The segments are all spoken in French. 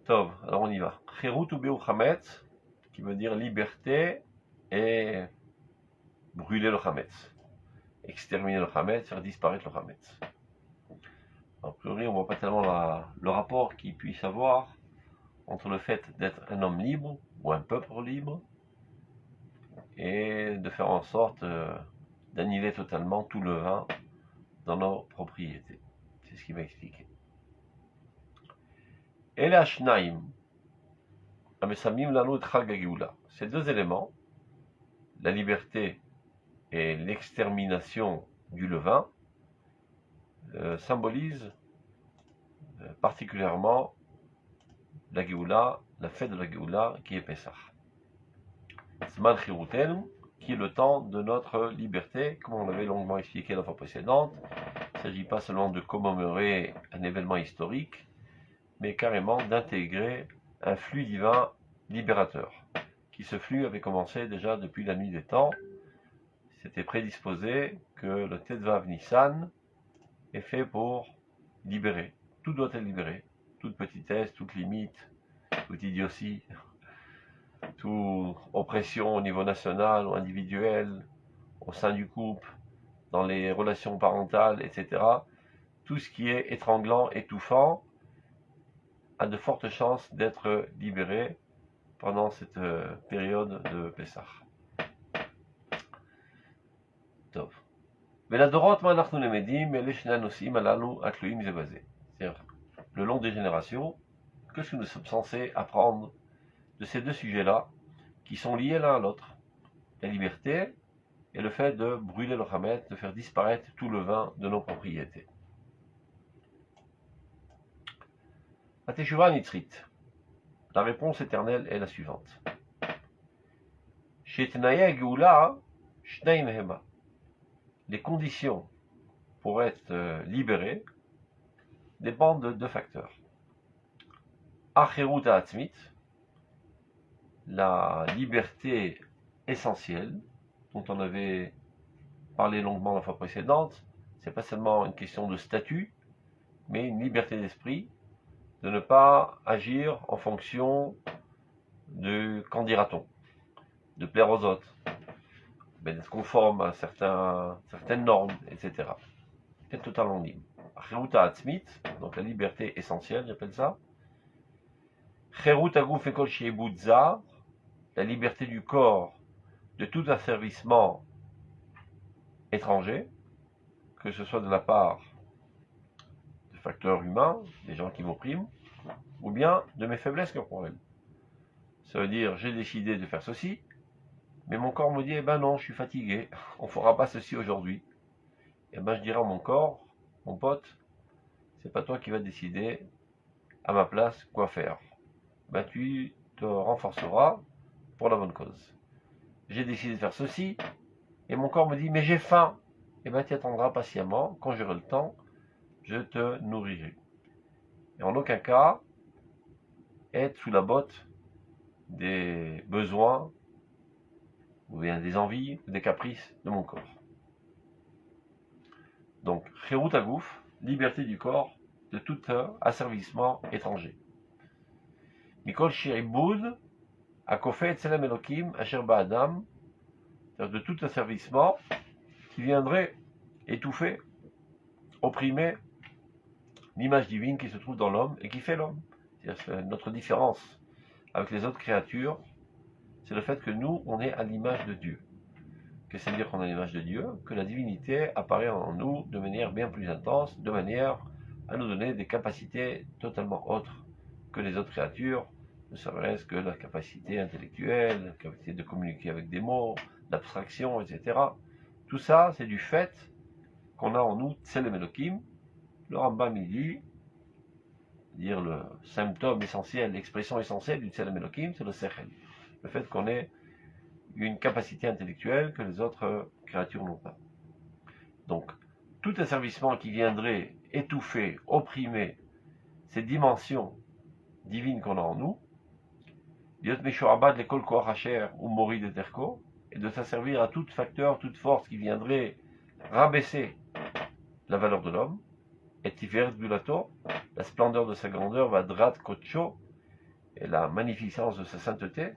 Tov, alors on y va. Chirut ou Beu Chametz, qui veut dire liberté et brûler le Chametz. Exterminer le Chametz, faire disparaître le Chametz. A priori, on ne voit pas tellement le rapport qu'il puisse avoir entre le fait d'être un homme libre ou un peuple libre et de faire en sorte d'annihiler totalement tout le vin dans nos propriétés. C'est ce qu'il m'a expliqué. Et la Shnaim, Amesamim Lanu Chag HaGeula. Ces deux éléments, la liberté et l'extermination du levain, symbolisent particulièrement la Géoula, la fête de la Géoula qui est Pessah. Zman Chirutenu, qui est le temps de notre liberté, comme on l'avait longuement expliqué la fois précédente. Il ne s'agit pas seulement de commémorer un événement historique, mais carrément d'intégrer un flux divin libérateur. Qui ce flux avait commencé déjà depuis la nuit des temps. C'était prédisposé que le Tetvav Nissan est fait pour libérer. Tout doit être libéré. Toute petitesse, toute limite, toute idiotie, toute oppression au niveau national ou individuel, au sein du couple, dans les relations parentales, etc. Tout ce qui est étranglant, étouffant, a de fortes chances d'être libéré pendant cette période de Pessah. Tov. C'est-à-dire, le long des générations, qu'est-ce que nous sommes censés apprendre de ces deux sujets-là, qui sont liés l'un à l'autre? La liberté et le fait de brûler le Hamet, de faire disparaître tout le vin de nos propriétés. La Teshuva Nitzrit. La réponse éternelle est la suivante. Les conditions pour être libérés dépendent de deux facteurs. Acherut ha'atzmit, la liberté essentielle, dont on avait parlé longuement la fois précédente. C'est pas seulement une question de statut, mais une liberté d'esprit, de ne pas agir en fonction de qu'en dira-t-on, de plaire aux autres, d'être conforme à certaines normes, etc. C'est totalement libre. Cherut ha'atzmit, donc la liberté essentielle, j'appelle ça. Cherut haguf ekol she'ibud zar, la liberté du corps de tout asservissement étranger, que ce soit de la part de facteurs humains, des gens qui m'oppriment, ou bien de mes faiblesses corporelles. Ça veut dire, j'ai décidé de faire ceci, mais mon corps me dit, eh ben non, je suis fatigué, on ne fera pas ceci aujourd'hui. Eh ben je dirai à mon corps, mon pote, c'est pas toi qui vas décider à ma place quoi faire. Ben tu te renforceras pour la bonne cause. J'ai décidé de faire ceci, et mon corps me dit, mais j'ai faim. Eh ben tu attendras patiemment, quand j'aurai le temps, je te nourrirai. Et en aucun cas, être sous la botte des besoins, ou bien des envies, des caprices de mon corps. Donc, Cherut haguf, liberté du corps de tout asservissement étranger. Mikol she'ibud hakofeh etzelem elokim asher ba'adam, c'est-à-dire de tout asservissement qui viendrait étouffer, opprimer l'image divine qui se trouve dans l'homme et qui fait l'homme. C'est-à-dire notre différence avec les autres créatures, c'est le fait que nous, on est à l'image de Dieu. Qu'est-ce que ça veut dire qu'on a l'image de Dieu? Que la divinité apparaît en nous de manière bien plus intense, de manière à nous donner des capacités totalement autres que les autres créatures, ne serait-ce que la capacité intellectuelle, la capacité de communiquer avec des mots, l'abstraction, etc. Tout ça, c'est du fait qu'on a en nous Tselem Elokim. Le Rambam il dit, dire le symptôme essentiel, l'expression essentielle du Tselem Elokim, c'est le Sechel. Le fait qu'on ait une capacité intellectuelle que les autres créatures n'ont pas. Donc, tout asservissement qui viendrait étouffer, opprimer ces dimensions divines qu'on a en nous, Diot Meshoabad l'école Kohacher ou Mori de Terko, et de s'asservir à tout facteur, toute force qui viendrait rabaisser la valeur de l'homme, et Tiferet Bulato, la splendeur de sa grandeur, va drat kocho, et la magnificence de sa sainteté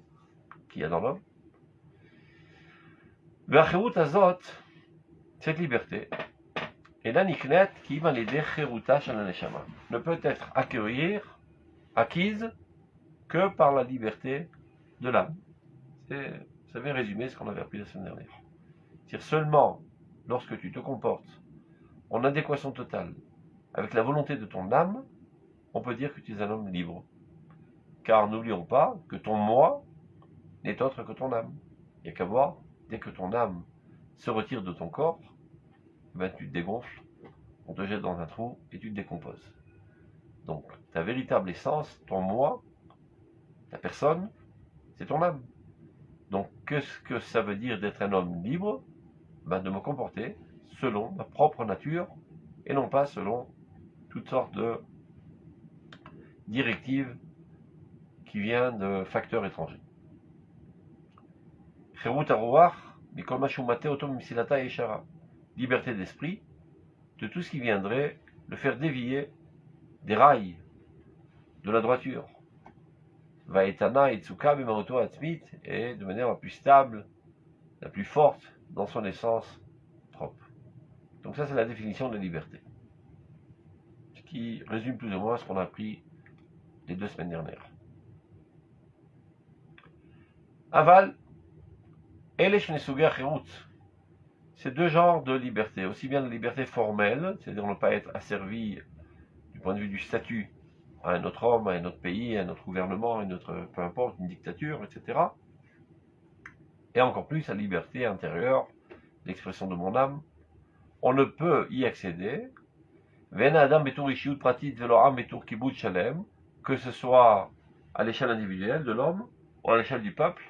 qu'il y a dans l'homme. Ve'achirut azot, cette liberté, et la niknet qui va l'aider cheruta shel haneshama, ne peut être acquise que par la liberté de l'âme. Ça vient résumer ce qu'on avait appris la semaine dernière. C'est-à-dire seulement lorsque tu te comportes en adéquation totale avec la volonté de ton âme, on peut dire que tu es un homme libre. Car n'oublions pas que ton moi n'est autre que ton âme. Il n'y a qu'à voir, dès que ton âme se retire de ton corps, ben tu te dégonfles, on te jette dans un trou et tu te décomposes. Donc ta véritable essence, ton moi, ta personne, c'est ton âme. Donc qu'est-ce que ça veut dire d'être un homme libre? Ben, de me comporter selon ma propre nature et non pas selon toutes sortes de directives qui viennent de facteurs étrangers. Liberté d'esprit de tout ce qui viendrait le faire dévier des rails de la droiture. Vaetana et Tsuka Bimaroto Atzmit, et de manière la plus stable, la plus forte dans son essence propre. Donc ça c'est la définition de liberté. Ce qui résume plus ou moins ce qu'on a appris les 2 semaines dernières. Aval, Elesh Nesuga Chirut, c'est 2 genres de liberté, aussi bien la liberté formelle, c'est-à-dire ne pas être asservi du point de vue du statut à un autre homme, à un autre pays, à un autre gouvernement, à une autre, peu importe, une dictature, etc. Et encore plus la liberté intérieure, l'expression de mon âme. On ne peut y accéder, que ce soit à l'échelle individuelle de l'homme ou à l'échelle du peuple.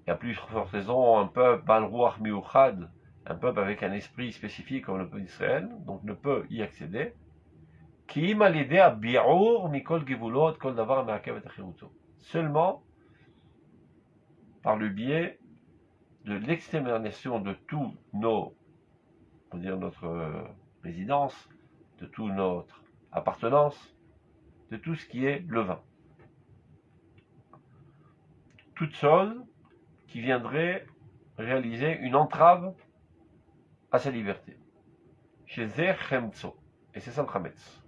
Et à plus forte raison, un peuple Bal Ruach Miuchad, un peuple avec un esprit spécifique comme le peuple d'Israël, donc ne peut y accéder. Seulement par le biais de l'extermination de tous nos, on peut dire notre résidence, de toute notre appartenance, de tout ce qui est levain. Toute chose qui viendrait réaliser une entrave à sa liberté. Chez Zer Chemtso, et c'est ça le Chametz.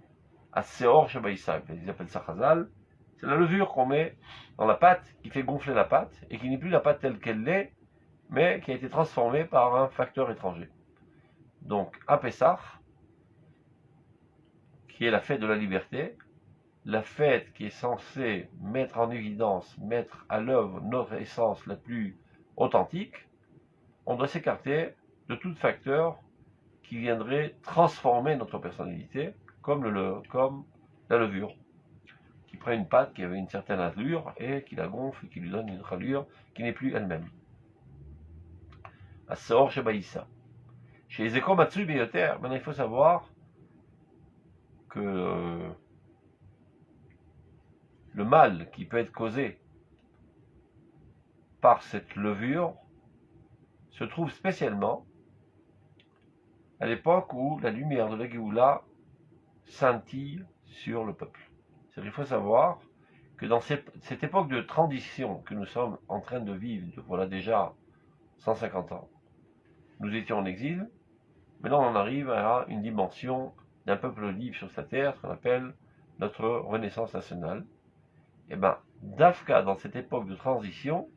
À Seor Shabaïsa, ils appellent ça Chazal, c'est la levure qu'on met dans la pâte, qui fait gonfler la pâte, et qui n'est plus la pâte telle qu'elle l'est, mais qui a été transformée par un facteur étranger. Donc, à Pessah, qui est la fête de la liberté, la fête qui est censée mettre en évidence, mettre à l'œuvre notre essence la plus authentique, on doit s'écarter de tout facteur qui viendrait transformer notre personnalité, comme la levure, qui prend une pâte qui avait une certaine allure et qui la gonfle et qui lui donne une autre allure qui n'est plus elle-même. Asor Shebaïsa. Chez Ezeko Matsui Beyoter, maintenant il faut savoir que le mal qui peut être causé par cette levure se trouve spécialement à l'époque où la lumière de la Géoula scintille sur le peuple. C'est-à-dire, il faut savoir que dans cette époque de transition que nous sommes en train de vivre, voilà déjà 150 ans, nous étions en exil, mais là on en arrive à une dimension d'un peuple libre sur sa terre, ce qu'on appelle notre renaissance nationale. Et bien, d'Afka, dans cette époque de transition,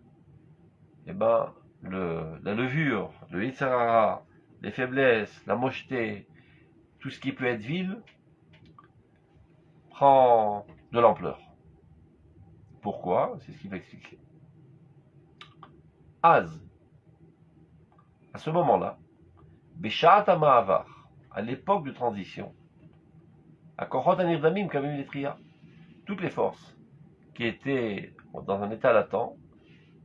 et ben, la levure, le Yitzhara, les faiblesses, la mocheté, tout ce qui peut être vil, prend de l'ampleur. Pourquoi? C'est ce qu'il va expliquer. Az, à ce moment-là, Beshat Ma'avar, à l'époque de transition, à Korot Anirdamim, Kamim Letria, toutes les forces qui étaient dans un état latent,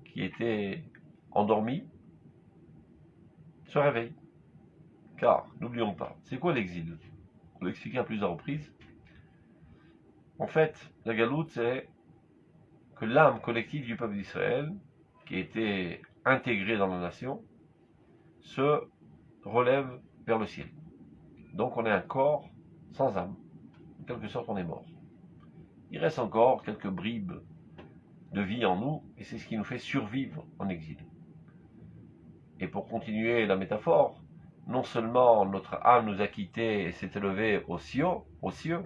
qui étaient endormies, se réveillent. Car, n'oublions pas, c'est quoi l'exil? On l'a expliqué à plusieurs reprises. En fait, la galoute, c'est que l'âme collective du peuple d'Israël, qui a été intégrée dans la nation, se relève vers le ciel. Donc on est un corps sans âme. En quelque sorte, on est mort. Il reste encore quelques bribes de vie en nous, et c'est ce qui nous fait survivre en exil. Et pour continuer la métaphore, non seulement notre âme nous a quittés et s'est élevée aux cieux,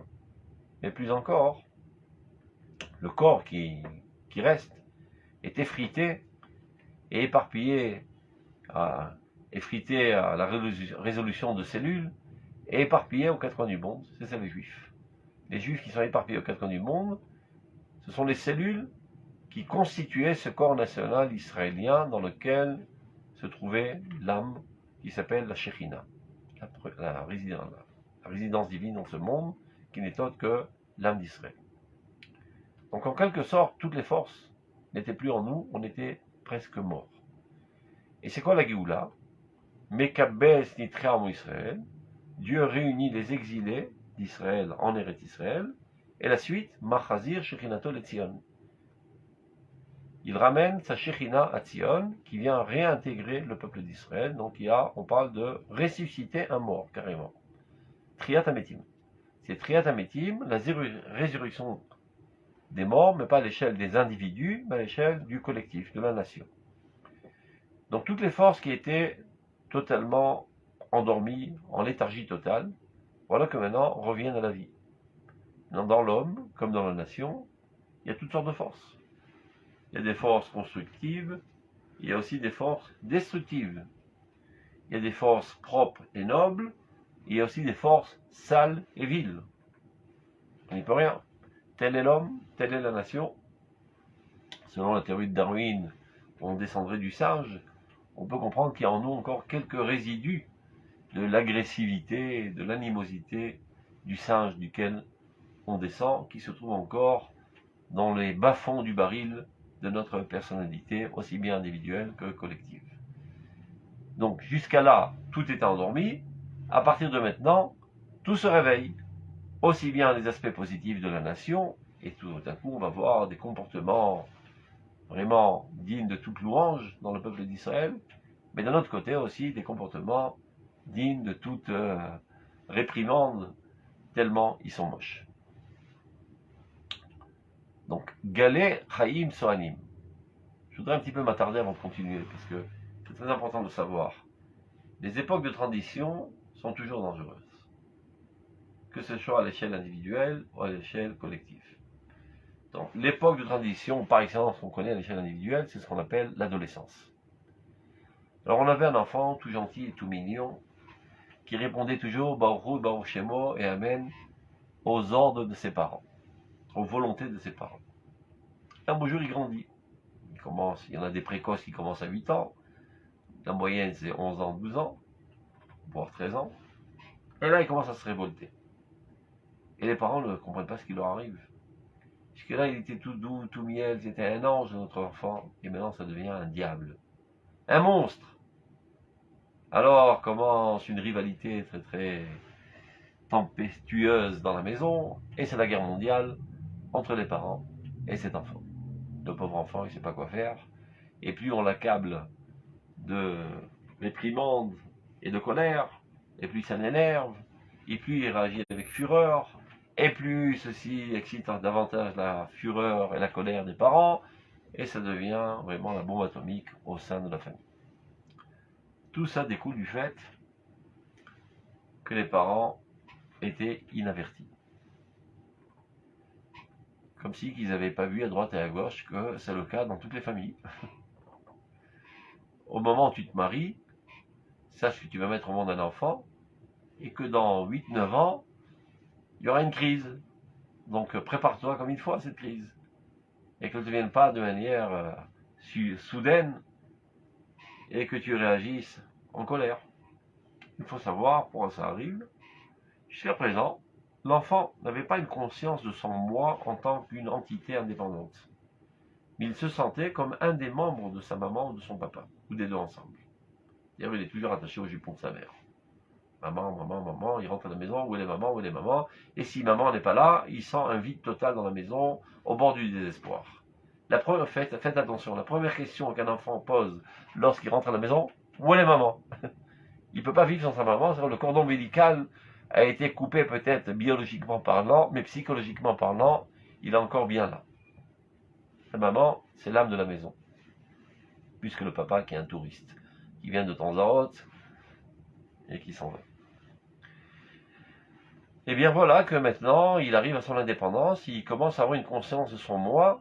mais plus encore, le corps qui reste est effrité et éparpillé, effrité à la résolution de cellules, et éparpillé aux quatre coins du monde. C'est ça les Juifs. Les Juifs qui sont éparpillés aux quatre coins du monde, ce sont les cellules qui constituaient ce corps national israélien dans lequel se trouvait l'âme qui s'appelle la Shekhinah, la résidence divine dans ce monde, qui n'est autre que l'âme d'Israël. Donc en quelque sorte, toutes les forces n'étaient plus en nous, on était presque morts. Et c'est quoi la Géoula? Mekabes Nitriam Israël, Dieu réunit les exilés d'Israël en Eretz Israël, et la suite, Machazir Shechinato Letzion. Il ramène sa Shechina à Tzion, qui vient réintégrer le peuple d'Israël. Donc on parle de ressusciter un mort, carrément. Triat Ametim. C'est Triat Ametim, la résurrection des morts, mais pas à l'échelle des individus, mais à l'échelle du collectif, de la nation. Donc toutes les forces qui étaient totalement endormies, en léthargie totale, voilà que maintenant reviennent à la vie. Dans l'homme, comme dans la nation, il y a toutes sortes de forces. Il y a des forces constructives, il y a aussi des forces destructives. Il y a des forces propres et nobles, il y a aussi des forces sales et viles. On n'y peut rien. Tel est l'homme, telle est la nation. Selon la théorie de Darwin, on descendrait du singe. On peut comprendre qu'il y a en nous encore quelques résidus de l'agressivité, de l'animosité du singe duquel on descend, qui se trouve encore dans les bas-fonds du baril de notre personnalité, aussi bien individuelle que collective. Donc jusqu'à là, tout est endormi. À partir de maintenant, tout se réveille, aussi bien les aspects positifs de la nation, et tout à coup on va voir des comportements vraiment dignes de toute louange dans le peuple d'Israël, mais d'un autre côté aussi des comportements dignes de toute réprimande, tellement ils sont moches. Donc, Galé, Chaim, Sohanim. Je voudrais un petit peu m'attarder avant de continuer, parce que c'est très important de savoir. Les époques de transition sont toujours dangereuses, que ce soit à l'échelle individuelle ou à l'échelle collective. Donc, l'époque de transition, par excellence, qu'on connaît à l'échelle individuelle, c'est ce qu'on appelle l'adolescence. Alors, on avait un enfant tout gentil et tout mignon, qui répondait toujours Baruch Baruch Shemo et Amen aux ordres de ses parents, aux volontés de ses parents. Un beau jour, il grandit. Il y en a des précoces qui commencent à 8 ans. La moyenne, c'est 11 ans, 12 ans, voire 13 ans. Et là, il commence à se révolter. Et les parents ne comprennent pas ce qui leur arrive. Jusque-là, il était tout doux, tout miel, c'était un ange, notre enfant. Et maintenant, ça devient un diable. Un monstre. Alors commence une rivalité très très tempestueuse dans la maison, et c'est la guerre mondiale entre les parents et cet enfant. Le pauvre enfant, il ne sait pas quoi faire, et plus on l'accable de réprimande et de colère, et plus ça l'énerve, et plus il réagit avec fureur, et plus ceci excite davantage la fureur et la colère des parents, et ça devient vraiment la bombe atomique au sein de la famille. Tout ça découle du fait que les parents étaient inavertis. Comme si qu'ils n'avaient pas vu à droite et à gauche que c'est le cas dans toutes les familles. Au moment où tu te maries, sache que tu vas mettre au monde un enfant et que dans 8-9 ans, il y aura une crise. Donc prépare-toi comme il faut à cette crise. Et qu'elle ne devienne pas de manière soudaine et que tu réagisses en colère. Il faut savoir pourquoi ça arrive. Jusqu'à présent, l'enfant n'avait pas une conscience de son moi en tant qu'une entité indépendante. Mais il se sentait comme un des membres de sa maman ou de son papa, ou des deux ensemble. D'ailleurs, il est toujours attaché au jupon de sa mère. Maman, maman, maman, il rentre à la maison, où est maman, où est maman, et si maman n'est pas là, il sent un vide total dans la maison, au bord du désespoir. Faites attention, la première question qu'un enfant pose lorsqu'il rentre à la maison, où est maman? Il ne peut pas vivre sans sa maman, c'est le cordon ombilical a été coupé peut-être biologiquement parlant, mais psychologiquement parlant, il est encore bien là. La maman, c'est l'âme de la maison. Puisque le papa qui est un touriste, qui vient de temps en autre et qui s'en va. Et bien voilà que maintenant, il arrive à son indépendance, il commence à avoir une conscience de son moi,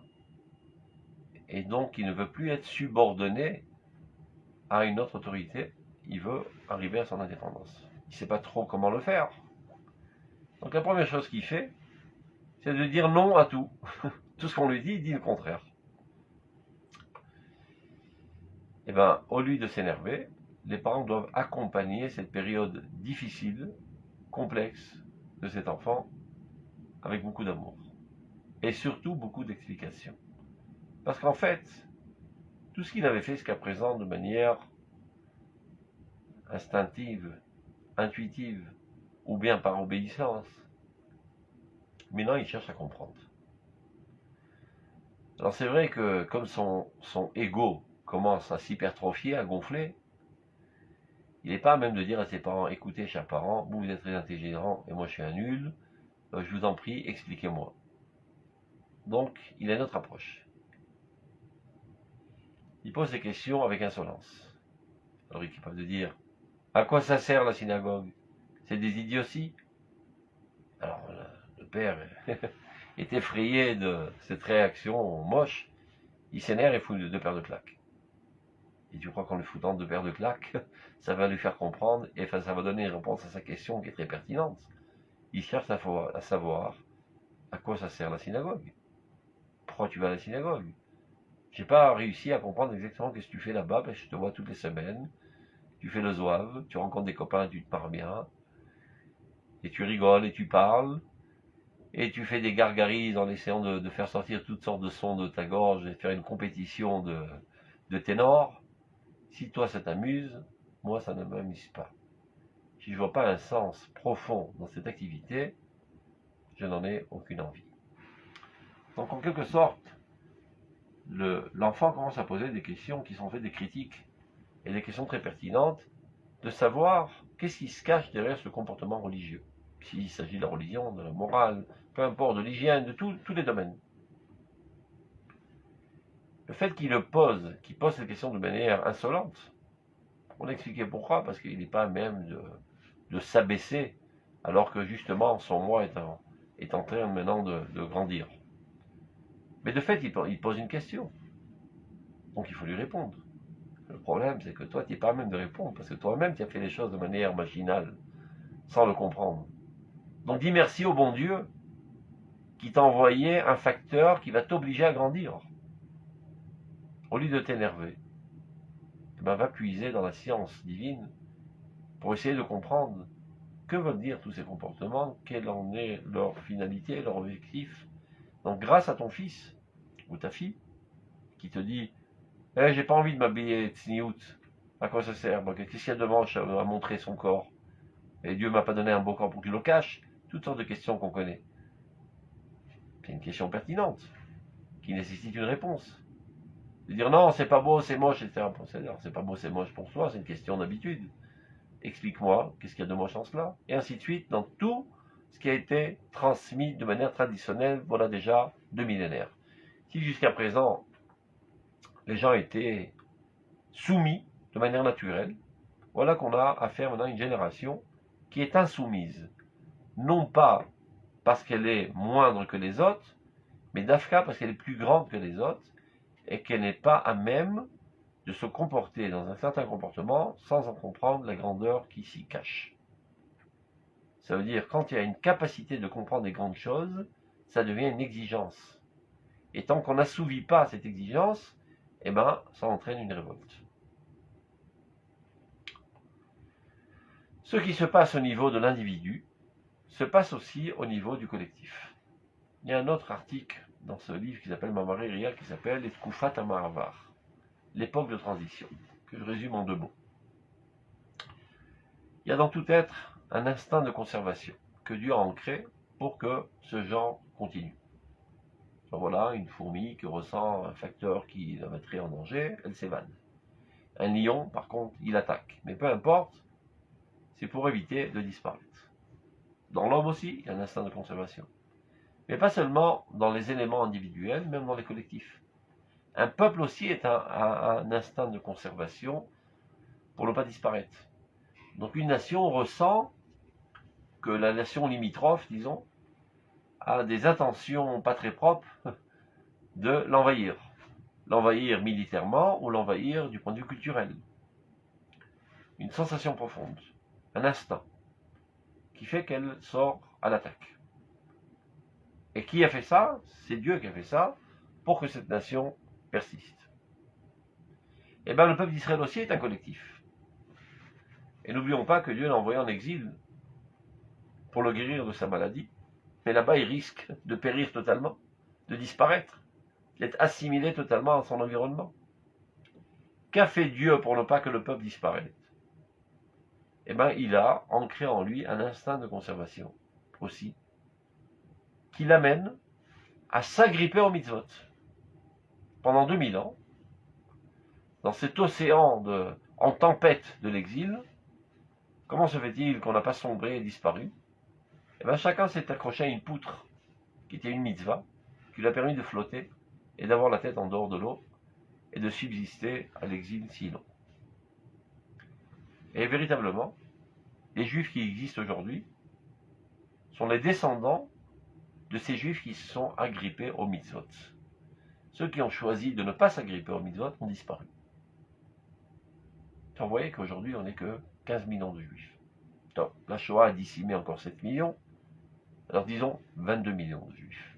et donc il ne veut plus être subordonné à une autre autorité, il veut arriver à son indépendance. Il ne sait pas trop comment le faire. Donc la première chose qu'il fait, c'est de dire non à tout. Tout ce qu'on lui dit, il dit le contraire. Et bien, au lieu de s'énerver, les parents doivent accompagner cette période difficile, complexe de cet enfant avec beaucoup d'amour. Et surtout beaucoup d'explications. Parce qu'en fait, tout ce qu'il avait fait jusqu'à présent de manière instinctive, intuitive, ou bien par obéissance, maintenant il cherche à comprendre. Alors c'est vrai que comme son ego commence à s'hypertrophier, à gonfler, il n'est pas à même de dire à ses parents, écoutez chers parents, vous êtes très intelligents et moi je suis un nul, je vous en prie, expliquez-moi. Donc il a une autre approche. Il pose des questions avec insolence. Alors il est capable de dire, à quoi ça sert la synagogue? C'est des idioties? Alors le père est effrayé de cette réaction moche, il s'énerve et fout deux paires de claques. Et tu crois qu'en lui foutant deux paires de claques, ça va lui faire comprendre, et enfin, ça va donner une réponse à sa question qui est très pertinente. Il cherche à savoir à quoi ça sert la synagogue. Pourquoi tu vas à la synagogue? J'ai pas réussi à comprendre exactement ce que tu fais là-bas, parce que je te vois toutes les semaines, tu fais le zouave, tu rencontres des copains, tu te parles bien, et tu rigoles et tu parles, et tu fais des gargarises en essayant de faire sortir toutes sortes de sons de ta gorge et faire une compétition de ténor. Si toi ça t'amuse, moi ça ne m'amuse pas. Si je ne vois pas un sens profond dans cette activité, je n'en ai aucune envie. Donc en quelque sorte, l'enfant commence à poser des questions qui sont faites des critiques et des questions très pertinentes de savoir qu'est-ce qui se cache derrière ce comportement religieux. S'il s'agit de la religion, de la morale, peu importe, de l'hygiène, de tous les domaines. Le fait qu'il pose cette question de manière insolente, on a expliqué pourquoi, parce qu'il n'est pas même de s'abaisser, alors que justement son moi est en train maintenant de grandir. Mais de fait, il pose une question. Donc il faut lui répondre. Le problème, c'est que toi, tu n'es pas à même de répondre, parce que toi-même, tu as fait les choses de manière machinale, sans le comprendre. Donc dis merci au bon Dieu qui t'a envoyé un facteur qui va t'obliger à grandir. Au lieu de t'énerver, va puiser dans la science divine pour essayer de comprendre que veulent dire tous ces comportements, quelle en est leur finalité, leur objectif. Donc grâce à ton fils ou ta fille qui te dit j'ai pas envie de m'habiller tsniout, à quoi ça sert? Qu'est-ce qu'il y a de manche à montrer son corps? Et Dieu m'a pas donné un beau corps pour qu'il le cache. Toutes sortes de questions qu'on connaît. C'est une question pertinente, qui nécessite une réponse. De dire non, c'est pas beau, c'est moche, etc. C'est pas beau, c'est moche pour toi, c'est une question d'habitude. Explique-moi, qu'est-ce qu'il y a de moche en cela? Et ainsi de suite, dans tout ce qui a été transmis de manière traditionnelle, voilà déjà 2 millénaires. Si jusqu'à présent, les gens étaient soumis de manière naturelle, voilà qu'on a affaire maintenant à une génération qui est insoumise. Non pas parce qu'elle est moindre que les autres, mais d'Afka parce qu'elle est plus grande que les autres et qu'elle n'est pas à même de se comporter dans un certain comportement sans en comprendre la grandeur qui s'y cache. Ça veut dire quand il y a une capacité de comprendre des grandes choses, ça devient une exigence. Et tant qu'on n'assouvit pas cette exigence, ça entraîne une révolte. Ce qui se passe au niveau de l'individu se passe aussi au niveau du collectif. Il y a un autre article dans ce livre qui s'appelle Mamari Ria qui s'appelle Les Tkoufat Amaravar, l'époque de transition, que je résume en 2 mots. Il y a dans tout être un instinct de conservation que Dieu a ancré pour que ce genre continue. Alors voilà, une fourmi qui ressent un facteur qui la mettrait en danger, elle s'évade. Un lion, par contre, il attaque. Mais peu importe, c'est pour éviter de disparaître. Dans l'homme aussi, il y a un instinct de conservation. Mais pas seulement dans les éléments individuels, même dans les collectifs. Un peuple aussi a un instinct de conservation pour ne pas disparaître. Donc une nation ressent que la nation limitrophe, disons, a des intentions pas très propres de l'envahir. L'envahir militairement ou l'envahir du point de vue culturel. Une sensation profonde, un instinct, qui fait qu'elle sort à l'attaque. Et qui a fait ça? C'est Dieu qui a fait ça pour que cette nation persiste. Et bien le peuple d'Israël aussi est un collectif. Et n'oublions pas que Dieu l'a envoyé en exil pour le guérir de sa maladie. Mais là-bas, il risque de périr totalement, de disparaître, d'être assimilé totalement à son environnement. Qu'a fait Dieu pour ne pas que le peuple disparaisse? Eh bien, il a ancré en lui un instinct de conservation aussi, qui l'amène à s'agripper aux mitzvot. Pendant 2000 ans, dans cet océan en tempête de l'exil, comment se fait-il qu'on n'a pas sombré et disparu? Eh bien, chacun s'est accroché à une poutre, qui était une mitzvah, qui lui a permis de flotter et d'avoir la tête en dehors de l'eau et de subsister à l'exil si long. Et véritablement, les juifs qui existent aujourd'hui sont les descendants de ces juifs qui se sont agrippés aux mitzvot. Ceux qui ont choisi de ne pas s'agripper aux mitzvot ont disparu. Vous voyez qu'aujourd'hui, on n'est que 15 millions de juifs. Donc, la Shoah a décimé encore 7 millions, alors disons 22 millions de juifs.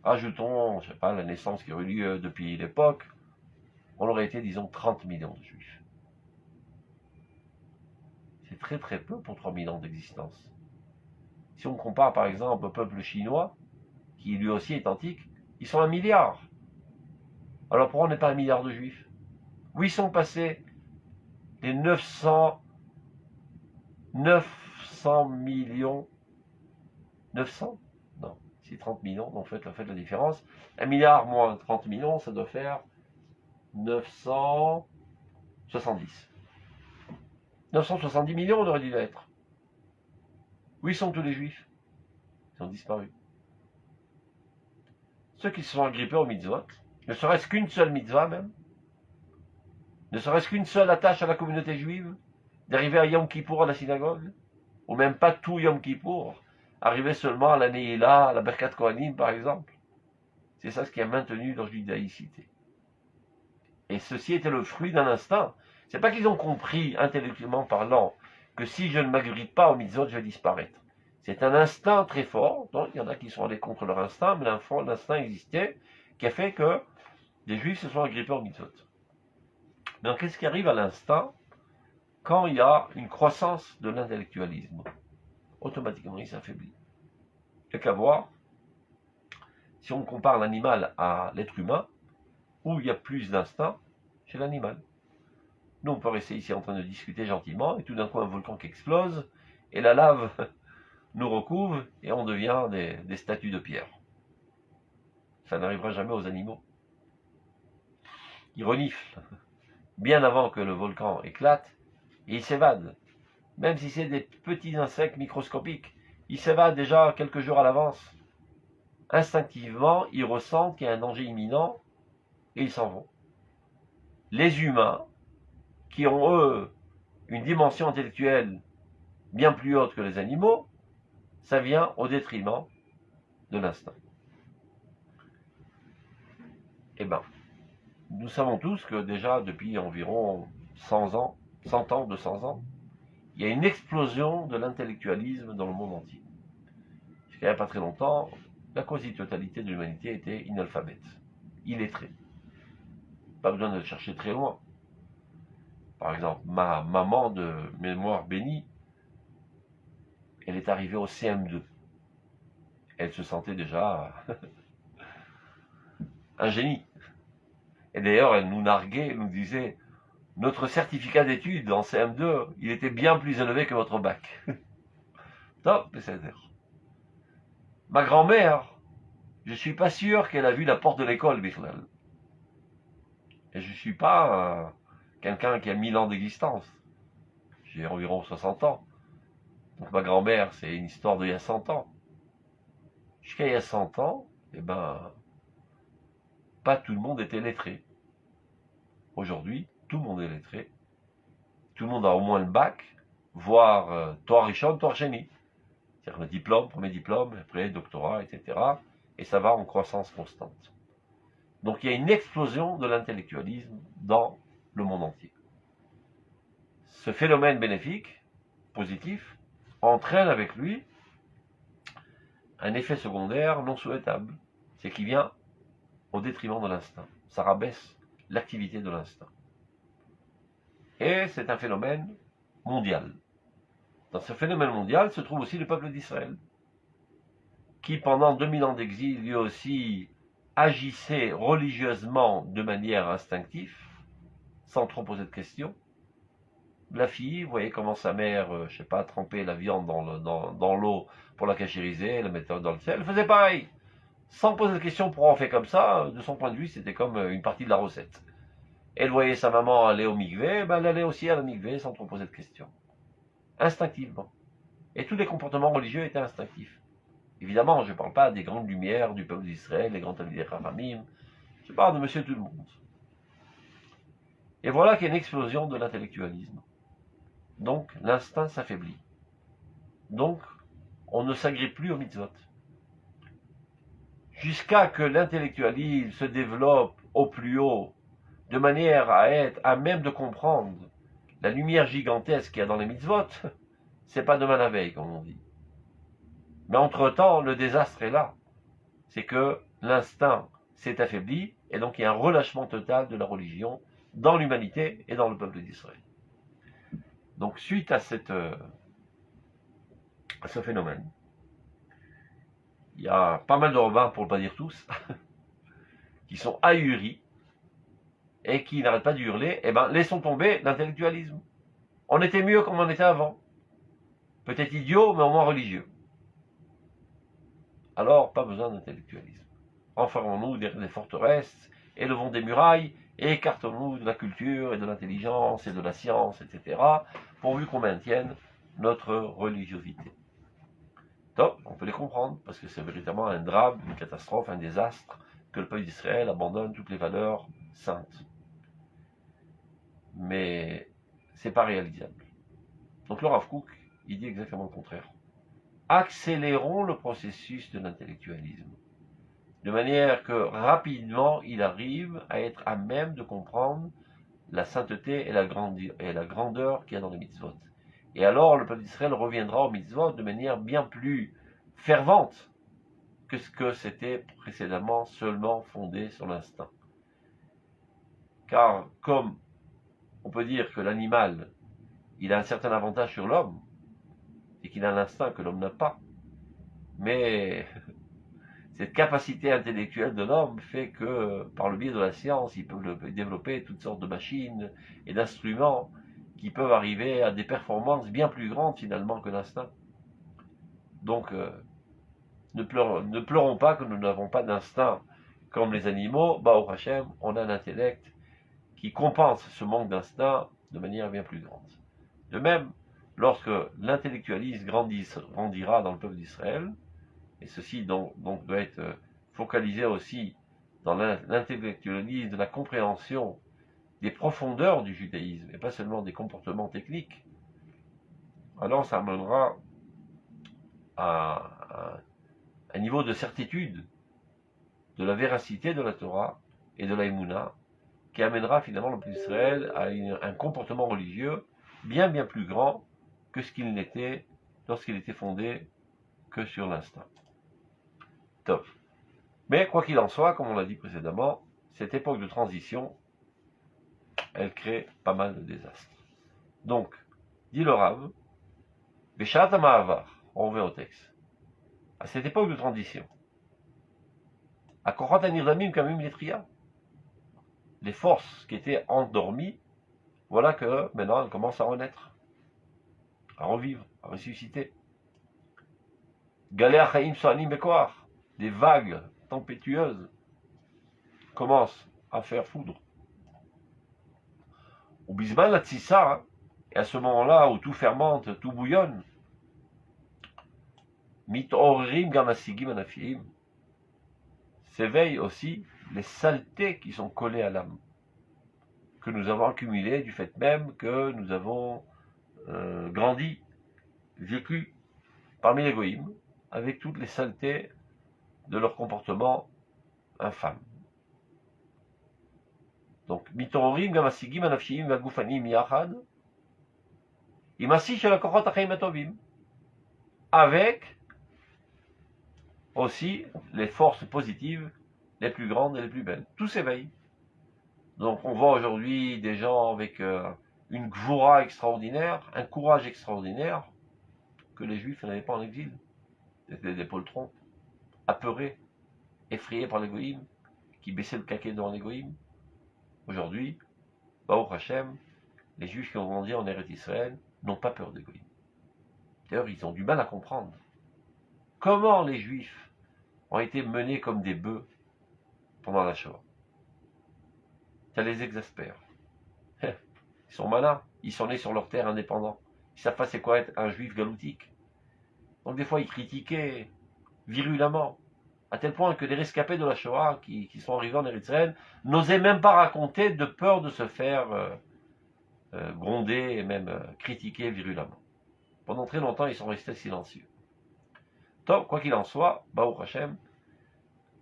Ajoutons, je ne sais pas, la naissance qui aurait eu lieu depuis l'époque, on aurait été, disons, 30 millions de juifs. C'est très très peu pour 3 000 ans d'existence. Si on compare par exemple au peuple chinois, qui lui aussi est antique, ils sont 1 milliard. Alors pourquoi on n'est pas 1 milliard de juifs? Où ils sont passés les 900 millions? 900? Non, c'est 30 millions, donc faites la différence. 1 milliard moins 30 millions, ça doit faire 970. 970 millions, on aurait dû l'être. Où ils sont tous les juifs? Ils ont disparu. Ceux qui se sont agrippés aux mitzvot, ne serait-ce qu'une seule mitzvah même, ne serait-ce qu'une seule attache à la communauté juive, d'arriver à Yom Kippour à la synagogue, ou même pas tout Yom Kippour, arriver seulement à la Neila, à la Berkat Kohanim par exemple. C'est ça ce qui a maintenu leur judaïcité. Et ceci était le fruit d'un instinct. C'est pas qu'ils ont compris, intellectuellement parlant, que si je ne m'agrippe pas aux mitzvot, je vais disparaître. C'est un instinct très fort, donc il y en a qui sont allés contre leur instinct, mais l'instinct existait, qui a fait que les juifs se sont agrippés aux mitzvot. Mais qu'est-ce qui arrive à l'instinct quand il y a une croissance de l'intellectualisme? Automatiquement, il s'affaiblit. Il n'y a qu'à voir, si on compare l'animal à l'être humain, où il y a plus d'instinct chez l'animal. Nous, on peut rester ici en train de discuter gentiment, et tout d'un coup, un volcan qui explose, et la lave nous recouvre, et on devient des statues de pierre. Ça n'arrivera jamais aux animaux. Ils reniflent, bien avant que le volcan éclate, et ils s'évadent. Même si c'est des petits insectes microscopiques, ils s'évadent déjà quelques jours à l'avance. Instinctivement, ils ressentent qu'il y a un danger imminent, et ils s'en vont. Les humains, qui ont, eux, une dimension intellectuelle bien plus haute que les animaux, ça vient au détriment de l'instinct. Eh bien, nous savons tous que déjà depuis environ 100 ans, 100 ans, 200 ans, il y a une explosion de l'intellectualisme dans le monde entier. Jusqu'à il n'y a pas très longtemps, la quasi-totalité de l'humanité était inalphabète, illettrée. Pas besoin de le chercher très loin. Par exemple, ma maman de mémoire bénie, elle est arrivée au CM2. Elle se sentait déjà un génie. Et d'ailleurs, elle nous narguait, elle nous disait, notre certificat d'études en CM2, il était bien plus élevé que votre bac. Top, c'est-à-dire. Ma grand-mère, je ne suis pas sûr qu'elle a vu la porte de l'école, Bichlal. Et je ne suis pas quelqu'un qui a 1000 ans d'existence. J'ai environ 60 ans. Donc ma grand-mère, c'est une histoire d'il y a 100 ans. Jusqu'à il y a 100 ans, eh ben, pas tout le monde était lettré. Aujourd'hui, tout le monde est lettré. Tout le monde a au moins le bac, voire Torah Rishon, Torah Sheni. C'est-à-dire le diplôme, premier diplôme, après doctorat, etc. Et ça va en croissance constante. Donc il y a une explosion de l'intellectualisme dans le monde entier. Ce phénomène bénéfique, positif, entraîne avec lui un effet secondaire non souhaitable. C'est qu'il vient au détriment de l'instinct. Ça rabaisse l'activité de l'instinct. Et c'est un phénomène mondial. Dans ce phénomène mondial se trouve aussi le peuple d'Israël, qui pendant 2000 ans d'exil, lui aussi, agissait religieusement de manière instinctive, sans trop poser de questions. La fille, vous voyez comment sa mère, je sais pas, trempait la viande dans l'eau pour la cachériser, la mettre dans le sel, elle faisait pareil. Sans poser de questions, pourquoi on fait comme ça, de son point de vue, c'était comme une partie de la recette. Elle voyait sa maman aller au mikvé, ben elle allait aussi à la mikvé sans trop poser de questions. Instinctivement. Et tous les comportements religieux étaient instinctifs. Évidemment, je ne parle pas des grandes lumières du peuple d'Israël, les grands talmidei chachamim, je parle de monsieur tout le monde. Et voilà qu'il y a une explosion de l'intellectualisme. Donc, l'instinct s'affaiblit. Donc, on ne s'agrippe plus aux mitzvot. Jusqu'à que l'intellectualisme se développe au plus haut, de manière à être à même de comprendre la lumière gigantesque qu'il y a dans les mitzvot, c'est pas demain la veille, comme on dit. Mais entre-temps, le désastre est là. C'est que l'instinct s'est affaibli, et donc il y a un relâchement total de la religion dans l'humanité et dans le peuple d'Israël. Donc, suite à ce phénomène, il y a pas mal de rabbins, pour ne pas dire tous, qui sont ahuris et qui n'arrêtent pas de hurler, eh ben, laissons tomber l'intellectualisme. On était mieux comme on était avant. Peut-être idiot, mais au moins religieux. Alors, pas besoin d'intellectualisme. Enfermons-nous derrière des forteresses, élevons des murailles, et écartons-nous de la culture et de l'intelligence et de la science, etc., pourvu qu'on maintienne notre religiosité. Donc, on peut les comprendre, parce que c'est véritablement un drame, une catastrophe, un désastre, que le peuple d'Israël abandonne toutes les valeurs saintes. Mais c'est pas réalisable. Donc le Rav Kook, il dit exactement le contraire. Accélérons le processus de l'intellectualisme, de manière que rapidement il arrive à être à même de comprendre la sainteté et la grandeur qu'il y a dans les mitzvot. Et alors le peuple d'Israël reviendra aux mitzvot de manière bien plus fervente que ce que c'était précédemment seulement fondé sur l'instinct. Car comme on peut dire que l'animal, il a un certain avantage sur l'homme, et qu'il a un instinct que l'homme n'a pas, mais cette capacité intellectuelle de l'homme fait que, par le biais de la science, il peut développer toutes sortes de machines et d'instruments qui peuvent arriver à des performances bien plus grandes finalement que l'instinct. Donc, ne pleurons pas que nous n'avons pas d'instinct comme les animaux. Baruch Hashem, on a un intellect qui compense ce manque d'instinct de manière bien plus grande. De même, lorsque l'intellectualisme grandira dans le peuple d'Israël, et ceci donc doit être focalisé aussi dans l'intellectualisme de la compréhension des profondeurs du judaïsme, et pas seulement des comportements techniques, alors ça amènera à un niveau de certitude de la véracité de la Torah et de la Emouna, qui amènera finalement le peuple d'Israël à un comportement religieux bien plus grand que ce qu'il n'était lorsqu'il était fondé que sur l'instinct. Top. Mais quoi qu'il en soit, comme on l'a dit précédemment, cette époque de transition, elle crée pas mal de désastres. Donc, dit le Rav, Beshat Ma'avar, on revient au texte. À cette époque de transition, à Korot Anirdamim Kamim Letria, les forces qui étaient endormies, voilà que maintenant elles commencent à renaître, à revivre, à ressusciter. Galea Chaim Soanim Bekoar, des vagues tempétueuses commencent à faire foudre. Au Bisman la Tsissa, et à ce moment-là où tout fermente, tout bouillonne, Mitorim Gamasigim Anafim, s'éveillent aussi les saletés qui sont collées à l'âme, que nous avons accumulées du fait même que nous avons grandi, vécu parmi les goïms, avec toutes les saletés de leur comportement infâme. Donc, Mitorim Gamasigim Anafim Vagufanim Yachad, Imasi Shel Hakochot Achaim Atovim, avec aussi les forces positives les plus grandes et les plus belles. Tout s'éveille. Donc on voit aujourd'hui des gens avec une gvoura extraordinaire, un courage extraordinaire, que les juifs n'avaient pas en exil. C'était des poltrons, apeurés, effrayés par les goïms, qui baissaient le caquet devant les goïms. Aujourd'hui, Baruch Hashem, les juifs qui ont grandi en Eretz Israël n'ont pas peur des goïms. D'ailleurs, ils ont du mal à comprendre comment les juifs ont été menés comme des bœufs pendant la Shoah. Ça les exaspère. Ils sont malins, ils sont nés sur leur terre indépendants. Ils savent pas c'est quoi être un juif galoutique. Donc des fois ils critiquaient virulemment, à tel point que les rescapés de la Shoah qui sont arrivés en Eretz Israël n'osaient même pas raconter de peur de se faire gronder et même critiquer virulemment. Pendant très longtemps ils sont restés silencieux. Donc quoi qu'il en soit, Baruch Hashem,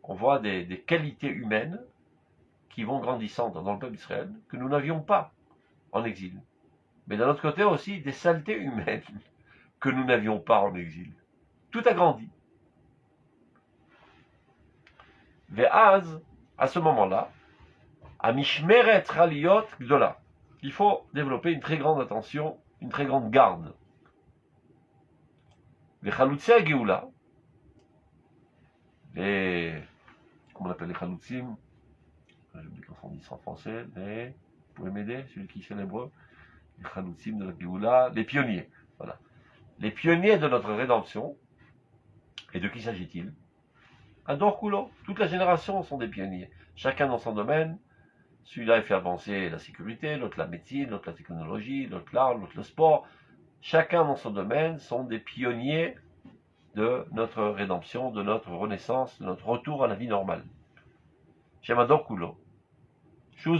on voit des qualités humaines qui vont grandissant dans le peuple d'Israël, que nous n'avions pas en exil. Mais d'un autre côté aussi, des saletés humaines que nous n'avions pas en exil. Tout a grandi. Ve'az, à ce moment-là, à mishmeret raliot gdola, il faut développer une très grande attention, une très grande garde. Ve'chalutzei geoula, comment on appelle les chalutzim? J'ai oublié comment on dit ça en français, vous pouvez m'aider, celui qui sait l'hébreu, les chalutzim de la Géoula, les pionniers, voilà. Les pionniers de notre rédemption, et de qui s'agit-il? Ador Kulo, toute la génération sont des pionniers, chacun dans son domaine, celui-là il fait avancer la sécurité, l'autre la médecine, l'autre la technologie, l'autre l'art, l'autre le sport, chacun dans son domaine sont des pionniers de notre rédemption, de notre renaissance, de notre retour à la vie normale. Shem Ador Kulo. Qui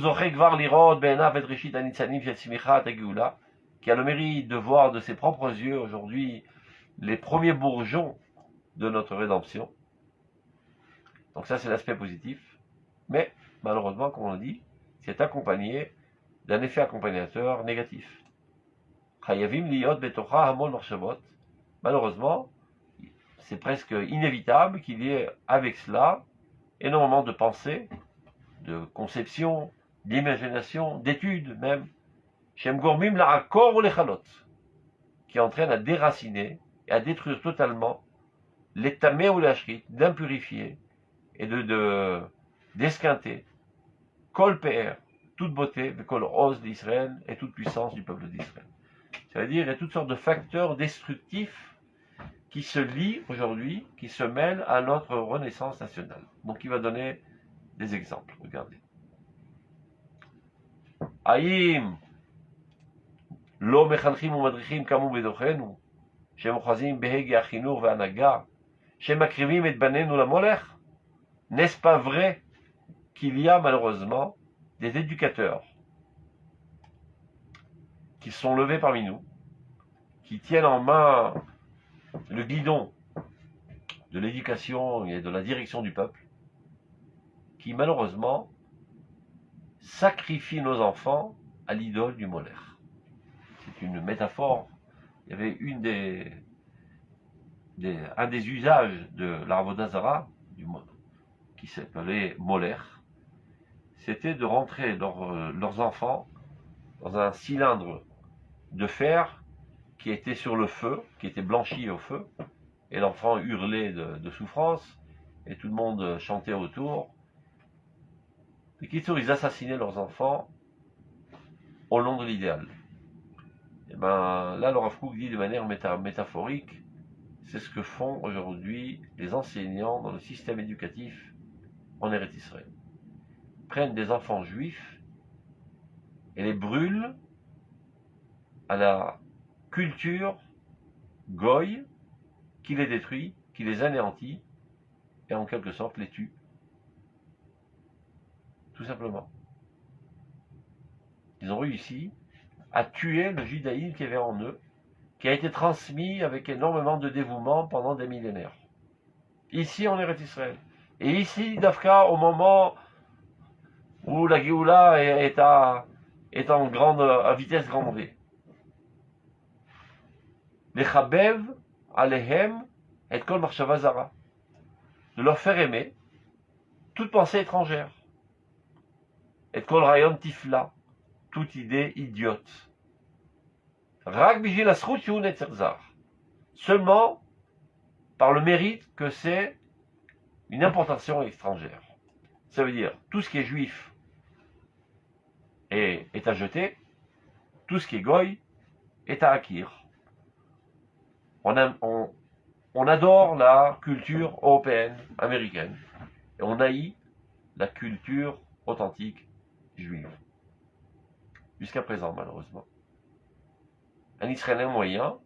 a le mérite de voir de ses propres yeux aujourd'hui les premiers bourgeons de notre rédemption. Donc ça c'est l'aspect positif. Mais malheureusement, comme on l'a dit, c'est accompagné d'un effet accompagnateur négatif. Malheureusement, c'est presque inévitable qu'il y ait avec cela énormément de pensées, de conception, d'imagination, d'études même, qui entraînent à déraciner et à détruire totalement les tamés ou l'ashrit, d'impurifier et d'esquinter, kol pe'er, toute beauté, kol ose d'Israël et toute puissance du peuple d'Israël. C'est-à-dire, il y a toutes sortes de facteurs destructifs qui se lient aujourd'hui, qui se mêlent à notre renaissance nationale. Donc il va donner des exemples, regardez. Aïm, lo mechanchim ou madrichim kamu bedochenu, shem ochazim behege achinur ve'anaga, shem akrivim et banenu la molech. N'est-ce pas vrai qu'il y a malheureusement des éducateurs qui sont levés parmi nous, qui tiennent en main le guidon de l'éducation et de la direction du peuple, qui malheureusement sacrifient nos enfants à l'idole du Molech. C'est une métaphore. Il y avait un des usages de l'Avodah Zara, qui s'appelait Molech, c'était de rentrer leurs enfants dans un cylindre de fer qui était sur le feu, qui était blanchi au feu, et l'enfant hurlait de souffrance, et tout le monde chantait autour. Et qu'ils assassinaient leurs enfants au nom de l'idéal. Et bien là, le Rav Kook dit de manière métaphorique, c'est ce que font aujourd'hui les enseignants dans le système éducatif en Eretz Israël. Ils prennent des enfants juifs et les brûlent à la culture goy qui les détruit qui les anéantit et en quelque sorte les tue. Tout simplement. Ils ont réussi à tuer le judaïsme qui avait en eux, qui a été transmis avec énormément de dévouement pendant des millénaires. Ici, on est Israël. Et ici, Dafka, au moment où la Géoula est à vitesse grande V. Les Chabev, Alehem, et Kol Marshava Zara. De leur faire aimer toute pensée étrangère. Et Kol Rayon Tifla, toute idée idiote. Rak Bijil Asrut Yun Etzerzar. Seulement par le mérite que c'est une importation étrangère. Ça veut dire, tout ce qui est juif est à jeter, tout ce qui est goy est à acquérir. On adore la culture européenne, américaine, et on haït la culture authentique juive. Jusqu'à présent, malheureusement. Un Israélien moyen,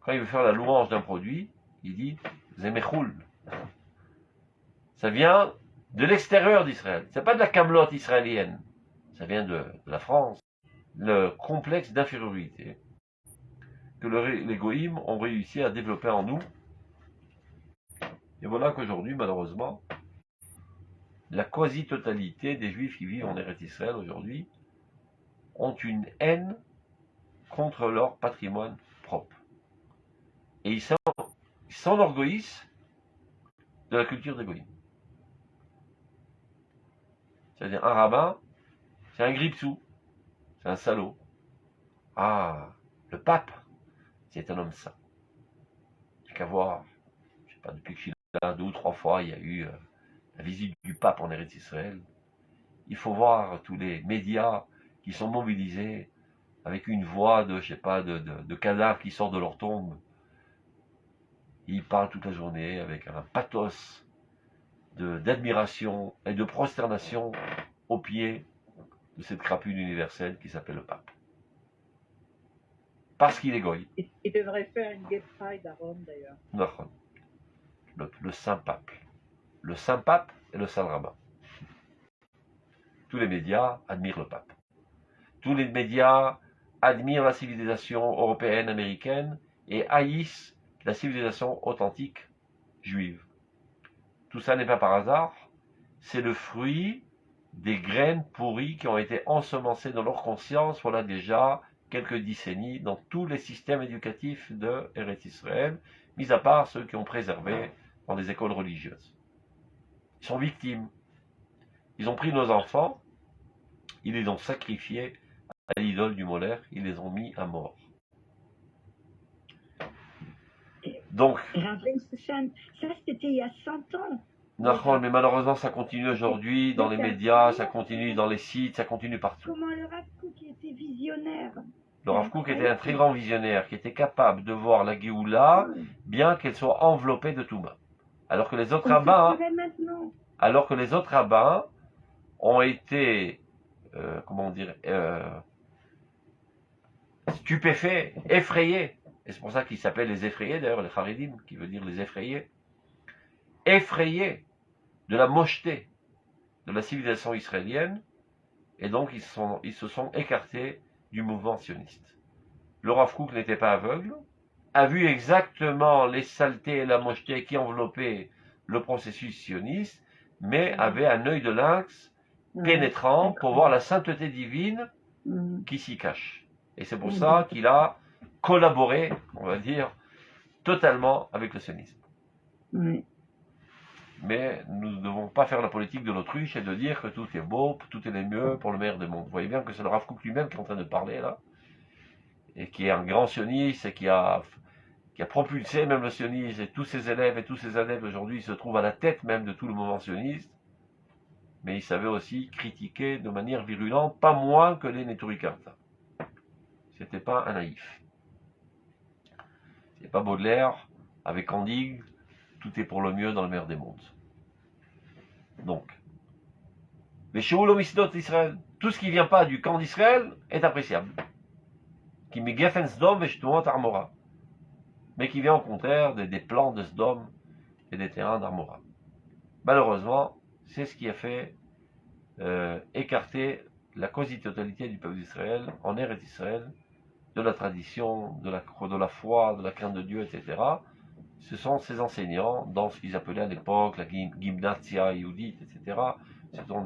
quand il veut faire la louange d'un produit, il dit « Zemechoul ». Ça vient de l'extérieur d'Israël. C'est pas de la camelote israélienne. Ça vient de la France. Le complexe d'infériorité que les goïms ont réussi à développer en nous. Et voilà qu'aujourd'hui, malheureusement, la quasi-totalité des juifs qui vivent en Eretz Israël aujourd'hui ont une haine contre leur patrimoine propre. Et ils s'enorgueillissent de la culture des goïms. C'est-à-dire un rabbin, c'est un gripsou, c'est un salaud. Ah, le pape, c'est un homme saint. Il n'y a qu'à voir, je ne sais pas, depuis que je suis là 2 ou 3 fois, il y a eu la visite du pape en Eretz Israël. Il faut voir tous les médias qui sont mobilisés avec une voix de, je sais pas, de cadavres qui sortent de leur tombe. Ils parlent toute la journée avec un pathos d'admiration et de prosternation aux pieds de cette crapule universelle qui s'appelle le pape. Parce qu'il est goy. Il devrait faire une Gay Pride à Rome d'ailleurs. Le saint pape. Le saint pape et le saint rabbin. Tous les médias admirent le pape. Tous les médias admirent la civilisation européenne, américaine et haïssent la civilisation authentique juive. Tout ça n'est pas par hasard, c'est le fruit des graines pourries qui ont été ensemencées dans leur conscience, voilà déjà quelques décennies, dans tous les systèmes éducatifs de Eretz Israël, mis à part ceux qui ont préservé dans les écoles religieuses. Ils sont victimes. Ils ont pris nos enfants, ils les ont sacrifiés à l'idole du Molaire, ils les ont mis à mort. Donc, ça c'était il y a 100 ans. Mais malheureusement ça continue aujourd'hui dans les médias, ça continue dans les sites, ça continue partout. Comment le Rav Kook était visionnaire. Le Rav Kook était un très grand visionnaire qui était capable de voir la Géoula bien qu'elle soit enveloppée de Touma. Alors que les autres rabbins ont été, stupéfaits, effrayés. Et c'est pour ça qu'ils s'appellent les effrayés, d'ailleurs, les Haredim, qui veut dire les effrayés. Effrayés de la mocheté de la civilisation israélienne, et donc ils se sont écartés du mouvement sioniste. Le Rav Kook n'était pas aveugle, a vu exactement les saletés et la mocheté qui enveloppaient le processus sioniste, mais avait un œil de lynx pénétrant pour voir la sainteté divine qui s'y cache. Et c'est pour ça qu'il a collaboré, on va dire, totalement avec le sionisme. Mais nous ne devons pas faire la politique de l'autruche et de dire que tout est beau, tout est le mieux pour le meilleur des mondes. Vous voyez bien que c'est le Rav Kook lui-même qui est en train de parler là, et qui est un grand sioniste et qui a propulsé même le sionisme, et tous ses élèves et tous ses adeptes aujourd'hui se trouvent à la tête même de tout le mouvement sioniste. Mais il savait aussi critiquer de manière virulente, pas moins que les Neturikata. C'était pas un naïf. C'est pas Baudelaire avec Candide. Tout est pour le mieux dans le meilleur des mondes. Donc, mais chez Misdot Israël, tout ce qui ne vient pas du camp d'Israël est appréciable. Qui me gefensdom et armora. mais qui vient au contraire des plans de Sdom et des terrains d'Armora. Malheureusement, c'est ce qui a fait écarter la quasi-totalité du peuple d'Israël en Eretz Israël, de la tradition, de la foi, de la crainte de Dieu, etc. Ce sont ces enseignants, dans ce qu'ils appelaient à l'époque la Gymnasia Yehudit, etc. Ce sont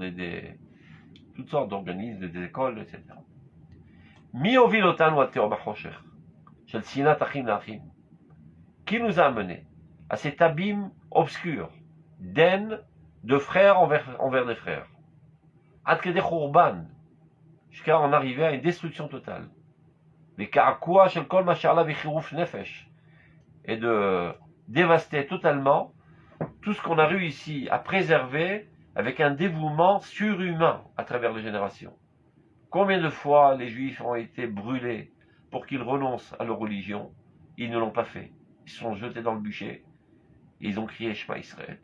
toutes sortes d'organismes, des écoles, etc. Mi ovil otanu at teor bachosher, shel sinat achim lachim, qui nous a amenés à cet abîme obscur, d'haine de frères envers des frères. Ad kedei churban, jusqu'à en arriver à une destruction totale. Les ka'akua shel kol ma she'ala b'chiruf nefesh, et de dévaster totalement tout ce qu'on a réussi à préserver avec un dévouement surhumain à travers les générations. Combien de fois les Juifs ont été brûlés pour qu'ils renoncent à leur religion? Ils ne l'ont pas fait. Ils se sont jetés dans le bûcher et ils ont crié Shema Israël.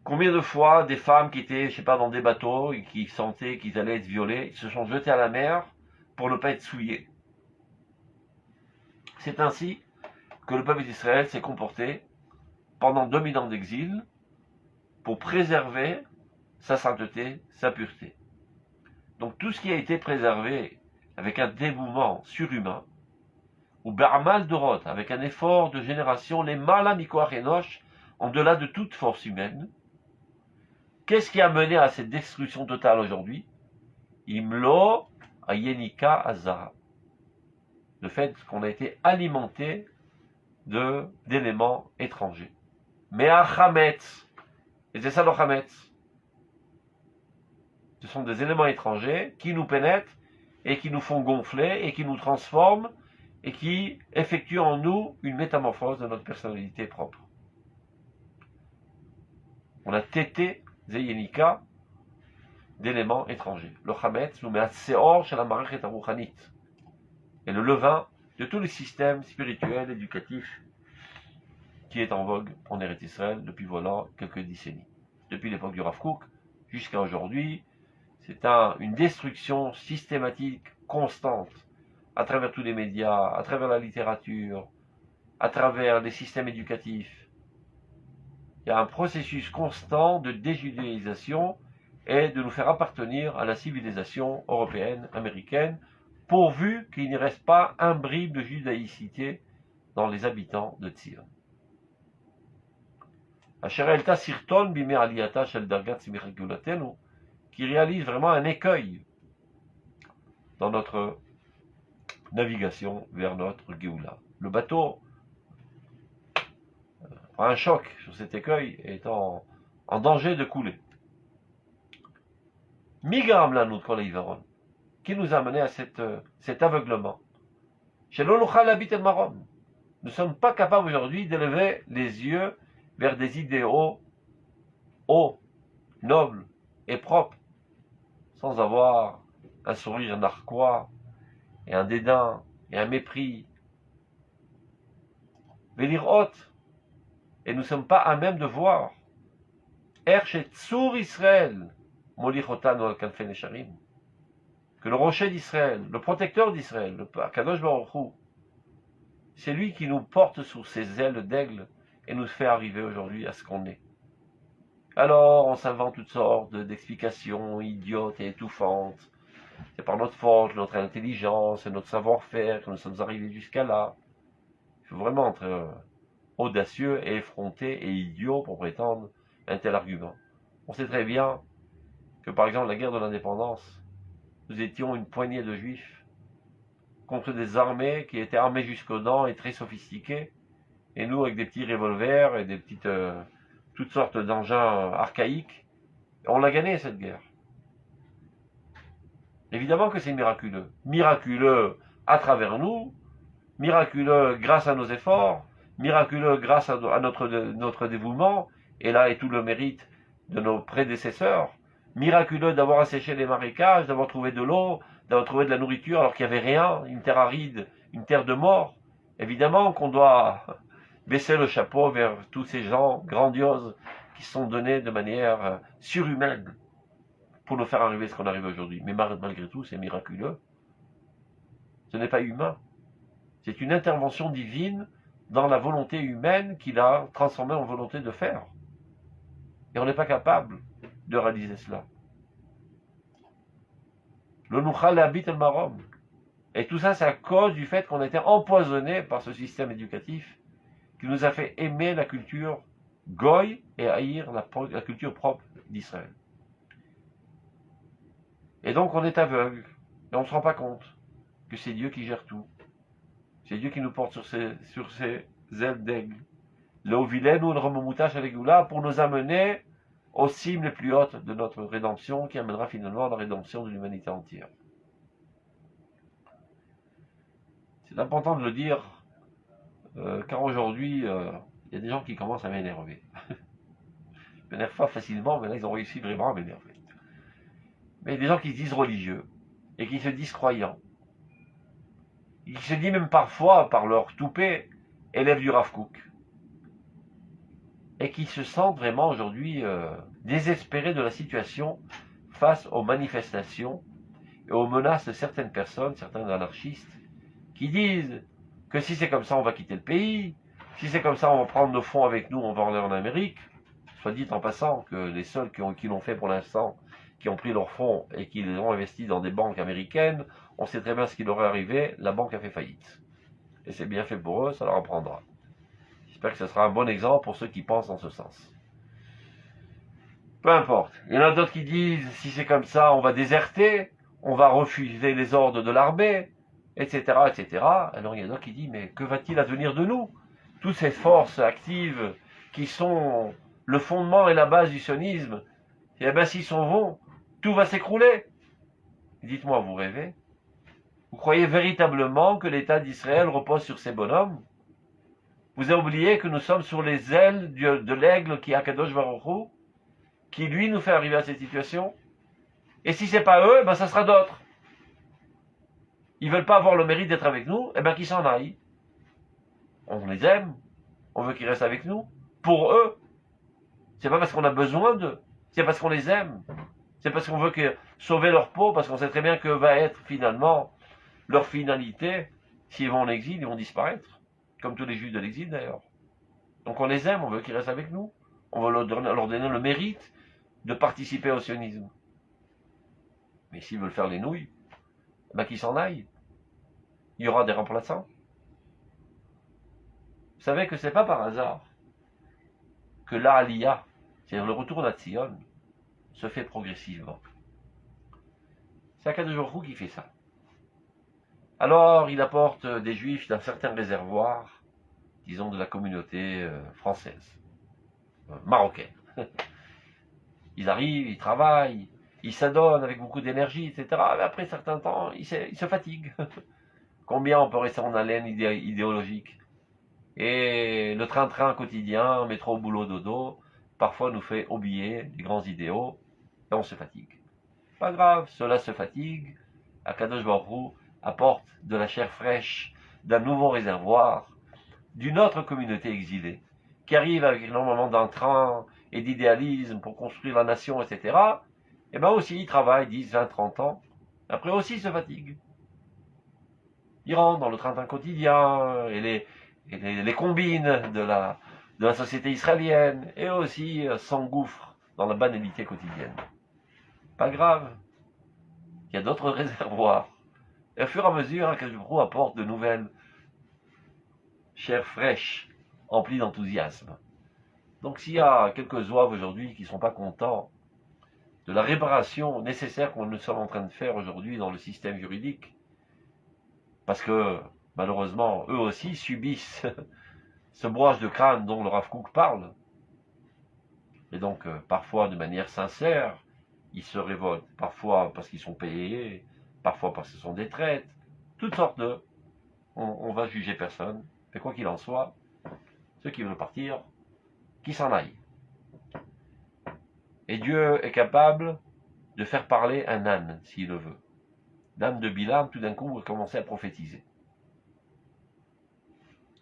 Combien de fois des femmes qui étaient, je sais pas, dans des bateaux et qui sentaient qu'ils allaient être violés, se sont jetées à la mer pour ne pas être souillés. C'est ainsi que le peuple d'Israël s'est comporté pendant 2000 ans d'exil pour préserver sa sainteté, sa pureté. Donc tout ce qui a été préservé avec un dévouement surhumain, ou Ba'amal Dorot, avec un effort de génération, les Malamikoach Enoch, en delà de toute force humaine, qu'est-ce qui a mené à cette destruction totale aujourd'hui? Imlo Ayenika Azara. Le fait qu'on a été alimenté d'éléments étrangers. Mais à Hametz, et c'est ça le Hametz, ce sont des éléments étrangers qui nous pénètrent et qui nous font gonfler et qui nous transforment et qui effectuent en nous une métamorphose de notre personnalité propre. On a tété Zeyenika d'éléments étrangers. Le Hametz nous met à Seor chez la Marachet Aruchanit. Et le levain de tout le système spirituel, éducatif qui est en vogue en Eretz Israël depuis voilà quelques décennies. Depuis l'époque du Rav Kook jusqu'à aujourd'hui, c'est une destruction systématique, constante, à travers tous les médias, à travers la littérature, à travers les systèmes éducatifs. Il y a un processus constant de déjudéisation et de nous faire appartenir à la civilisation européenne, américaine, pourvu qu'il n'y reste pas un bris de judaïcité dans les habitants de Tzion. Asherelta Sirton Bimer Aliyata Shel Dargat Simichagulatenu, qui réalise vraiment un écueil dans notre navigation vers notre Géoula. Le bateau prend un choc sur cet écueil et est en danger de couler. Migaram Lanu Kol Ivaron, qui nous a amené à cet aveuglement. Chez l'Oluchal Habit El Marom, nous ne sommes pas capables aujourd'hui d'élever les yeux vers des idéaux hauts, nobles et propres, sans avoir un sourire narquois et un dédain et un mépris. Vélir haute, et nous ne sommes pas à même de voir. Erchet Tsur Israël, Molichotanu al Kanfen Esharim, que le rocher d'Israël, le protecteur d'Israël, le Kadosh Baruch Hu, c'est lui qui nous porte sous ses ailes d'aigle et nous fait arriver aujourd'hui à ce qu'on est. Alors, on s'invente toutes sortes d'explications idiotes et étouffantes. C'est par notre force, notre intelligence et notre savoir-faire que nous sommes arrivés jusqu'à là. Il faut vraiment être audacieux et effronté et idiot pour prétendre un tel argument. On sait très bien que, par exemple, la guerre de l'indépendance, nous étions une poignée de juifs contre des armées qui étaient armées jusqu'aux dents et très sophistiquées, et nous avec des petits revolvers et des petites toutes sortes d'engins archaïques, on l'a gagné cette guerre. Évidemment que c'est miraculeux. Miraculeux à travers nous, miraculeux grâce à nos efforts, miraculeux grâce à notre dévouement, et là est tout le mérite de nos prédécesseurs, miraculeux d'avoir asséché les marécages, d'avoir trouvé de l'eau, d'avoir trouvé de la nourriture alors qu'il n'y avait rien, une terre aride, une terre de mort. Évidemment qu'on doit baisser le chapeau vers tous ces gens grandioses qui se sont donnés de manière surhumaine pour nous faire arriver ce qu'on arrive aujourd'hui. Mais malgré tout, c'est miraculeux. Ce n'est pas humain. C'est une intervention divine dans la volonté humaine qu'il a transformée en volonté de faire. Et on n'est pas capable de réaliser cela. Le Nuchal habite le Marom. Et tout ça, c'est à cause du fait qu'on a été empoisonné par ce système éducatif qui nous a fait aimer la culture goy et haïr la culture propre d'Israël. Et donc on est aveugle et on ne se rend pas compte que c'est Dieu qui gère tout. C'est Dieu qui nous porte sur ses ailes d'aigle. L'Ovilenu le Remomoutash Alegula pour nous amener aux cimes les plus hautes de notre rédemption qui amènera finalement à la rédemption de l'humanité entière. C'est important de le dire car aujourd'hui il y a des gens qui commencent à m'énerver. Je m'énerve pas facilement, mais là ils ont réussi vraiment à m'énerver. Mais des gens qui se disent religieux et qui se disent croyants, qui se disent même parfois par leur toupet élèves du Rav Kook, et qui se sentent vraiment aujourd'hui désespérés de la situation face aux manifestations et aux menaces de certaines personnes, certains anarchistes, qui disent que si c'est comme ça on va quitter le pays, si c'est comme ça on va prendre nos fonds avec nous, on va aller en Amérique. Soit dit en passant que les seuls qui l'ont fait pour l'instant, qui ont pris leurs fonds et qui les ont investis dans des banques américaines, on sait très bien ce qui leur est arrivé, la banque a fait faillite. Et c'est bien fait pour eux, ça leur apprendra. J'espère que ce sera un bon exemple pour ceux qui pensent en ce sens. Peu importe. Il y en a d'autres qui disent, si c'est comme ça, on va déserter, on va refuser les ordres de l'armée, etc., etc. Alors il y en a d'autres qui disent, mais que va-t-il advenir de nous? Toutes ces forces actives qui sont le fondement et la base du sionisme, et bien s'ils s'en vont, tout va s'écrouler. Dites-moi, vous rêvez? Vous croyez véritablement que l'État d'Israël repose sur ces bonhommes? Vous avez oublié que nous sommes sur les ailes de l'aigle qui est Akadosh Baruch Hu, qui lui nous fait arriver à cette situation? Et si c'est pas eux, ben ça sera d'autres. Ils veulent pas avoir le mérite d'être avec nous, et ben qu'ils s'en aillent. On les aime, on veut qu'ils restent avec nous, pour eux. C'est pas parce qu'on a besoin d'eux, c'est parce qu'on les aime. C'est parce qu'on veut sauver leur peau, parce qu'on sait très bien que va être finalement leur finalité. S'ils vont en exil, ils vont disparaître. Comme tous les juifs de l'exil d'ailleurs. Donc on les aime, on veut qu'ils restent avec nous. On veut leur donner le mérite de participer au sionisme. Mais s'ils veulent faire les nouilles, ben qu'ils s'en aillent. Il y aura des remplaçants. Vous savez que c'est pas par hasard que l'Aliyah, c'est-à-dire le retour d'Atzion, se fait progressivement. C'est Akadosh Baruch Hu qui fait ça. Alors, il apporte des juifs dans certains réservoirs, disons de la communauté française, marocaine. Ils arrivent, ils travaillent, ils s'adonnent avec beaucoup d'énergie, etc. Mais après un certain temps, ils se fatiguent. Combien on peut rester en haleine idéologique? Et le train-train quotidien, métro, boulot, dodo, parfois nous fait oublier les grands idéaux, et on se fatigue. Pas grave, cela se fatigue. Akadosh Baruch Hu apporte de la chair fraîche, d'un nouveau réservoir, d'une autre communauté exilée, qui arrive avec énormément d'entrain et d'idéalisme pour construire la nation, etc. Et bien aussi, ils travaillent 10, 20, 30 ans. Après aussi, ils se fatiguent. Ils rentrent dans le train-train quotidien et les combines de la société israélienne et aussi s'engouffrent dans la banalité quotidienne. Pas grave. Il y a d'autres réservoirs. Et au fur et à mesure que je vous apporte de nouvelles chairs fraîches, emplies d'enthousiasme. Donc s'il y a quelques oives aujourd'hui qui ne sont pas contents de la réparation nécessaire qu'on nous sommes en train de faire aujourd'hui dans le système juridique, parce que malheureusement, eux aussi subissent ce broche de crâne dont le Rav Kook parle, et donc parfois de manière sincère, ils se révoltent, parfois parce qu'ils sont payés, parfois parce que ce sont des traites, toutes sortes de... On va juger personne, mais quoi qu'il en soit, ceux qui veulent partir, qu'ils s'en aillent. Et Dieu est capable de faire parler un âne, s'il le veut. L'âne de Bilam, tout d'un coup, a commencé à prophétiser.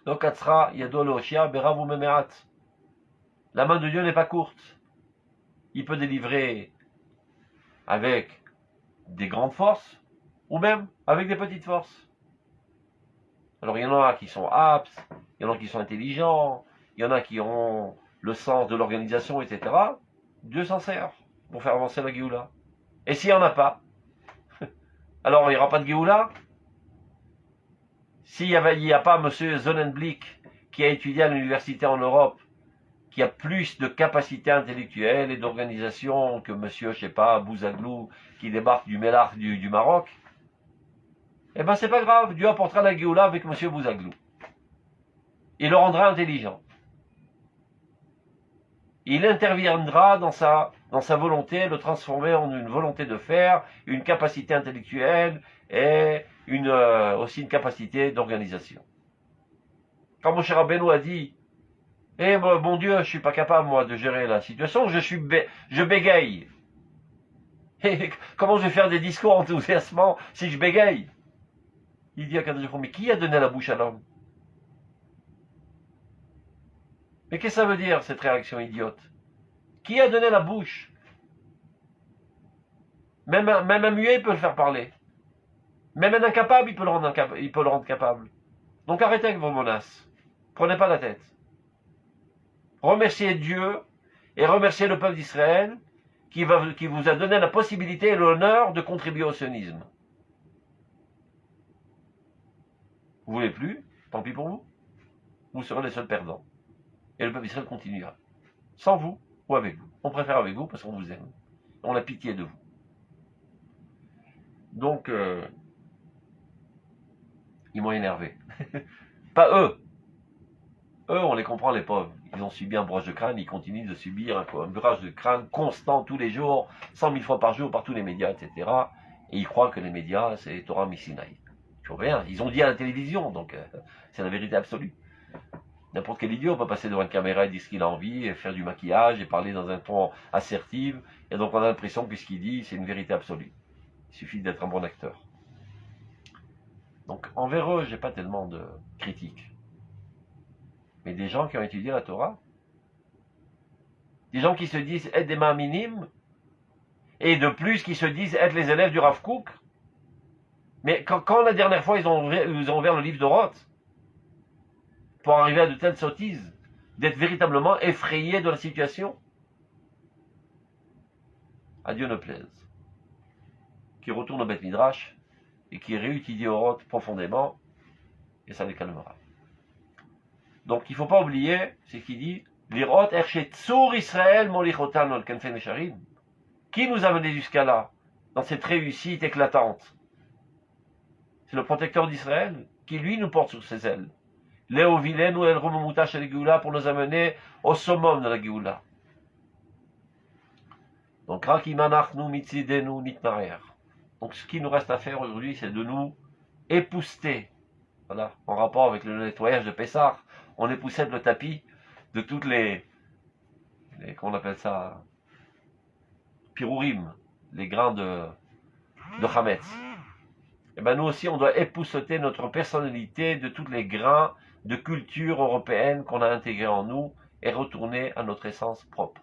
Donc, Atzra, Yado Elohia, Berav Memeat. La main de Dieu n'est pas courte. Il peut délivrer avec des grandes forces, ou même avec des petites forces. Alors il y en a qui sont aptes, il y en a qui sont intelligents, il y en a qui ont le sens de l'organisation, etc. Dieu s'en sert pour faire avancer la Géoula. Et s'il n'y en a pas, alors il n'y aura pas de Géoula. S'il n'y a pas M. Sonnenblick qui a étudié à l'université en Europe, qui a plus de capacité intellectuelle et d'organisation que M. je sais pas, Bouzaglou, qui débarque du Mélar du Maroc, eh ben c'est pas grave, Dieu apportera la Géoula avec M. Bouzaglou. Il le rendra intelligent. Il interviendra dans sa volonté, le transformer en une volonté de faire, une capacité intellectuelle et aussi une capacité d'organisation. Quand Moshe Rabbeinu a dit « Eh bon Dieu, je suis pas capable moi de gérer la situation, je bégaye. Et comment je vais faire des discours enthousiasmants si je bégaye ?» Il dit à Kadosh Baruch Hu, mais qui a donné la bouche à l'homme? Mais qu'est-ce que ça veut dire, cette réaction idiote? Qui a donné la bouche? Même un muet peut le faire parler. Même un incapable, il peut le rendre capable. Donc arrêtez avec vos menaces. Prenez pas la tête. Remerciez Dieu et remerciez le peuple d'Israël qui vous a donné la possibilité et l'honneur de contribuer au sionisme. Vous voulez plus? Tant pis pour vous. Vous serez les seuls perdants. Et le peuple d'Israël continuera. Sans vous ou avec vous. On préfère avec vous parce qu'on vous aime. On a pitié de vous. Donc, ils m'ont énervé. Pas eux. Eux, on les comprend, les pauvres. Ils ont subi un broche de crâne, ils continuent de subir un broche de crâne constant tous les jours, 100 000 fois par jour, par tous les médias, etc. Et ils croient que les médias, c'est Torah Missinaï. Je vois rien. Ils ont dit à la télévision, donc c'est la vérité absolue. N'importe quel idiot peut passer devant une caméra et dire ce qu'il a envie, et faire du maquillage, et parler dans un ton assertif. Et donc on a l'impression que ce qu'il dit, c'est une vérité absolue. Il suffit d'être un bon acteur. Donc envers eux, j'ai pas tellement de critiques. Mais des gens qui ont étudié la Torah, des gens qui se disent être des mains minimes, et de plus qui se disent être les élèves du Rav Kook. Mais quand la dernière fois ils ont ouvert le livre de Roth, pour arriver à de telles sottises, d'être véritablement effrayés de la situation, à Dieu ne plaise. Qui retourne au Beth Midrash et qui réétudie au Roth profondément, et ça les calmera. Donc il ne faut pas oublier, c'est ce qu'il dit, l'Irot erchet tsur Israël molichotan al kenfen mesharim. Qui nous a menés jusqu'à là, dans cette réussite éclatante? C'est le protecteur d'Israël, qui lui nous porte sur ses ailes. Léo Vilenu el Romumuta shel Géoula, pour nous amener au summum de la Géoula. Donc, Rakimanachnu mitzidenu nitnarer. Donc, ce qui nous reste à faire aujourd'hui, c'est de nous épouster. Voilà, en rapport avec le nettoyage de Pessah, on époussette le tapis de toutes les comment on appelle ça, pirourim, les grains de Hametz. Et bien nous aussi, on doit épousseter notre personnalité de tous les grains de culture européenne qu'on a intégrés en nous et retourner à notre essence propre.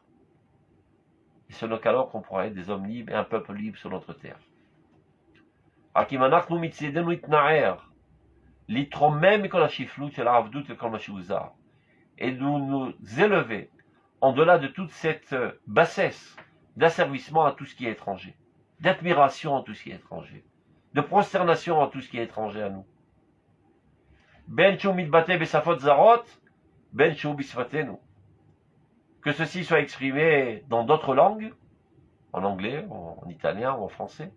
Et ce n'est qu'alors qu'on pourra être des hommes libres et un peuple libre sur notre terre. Et nous élever en-delà de toute cette bassesse d'asservissement à tout ce qui est étranger, d'admiration à tout ce qui est étranger, de prosternation à tout ce qui est étranger à nous. Que ceci soit exprimé dans d'autres langues, en anglais, en italien ou en français,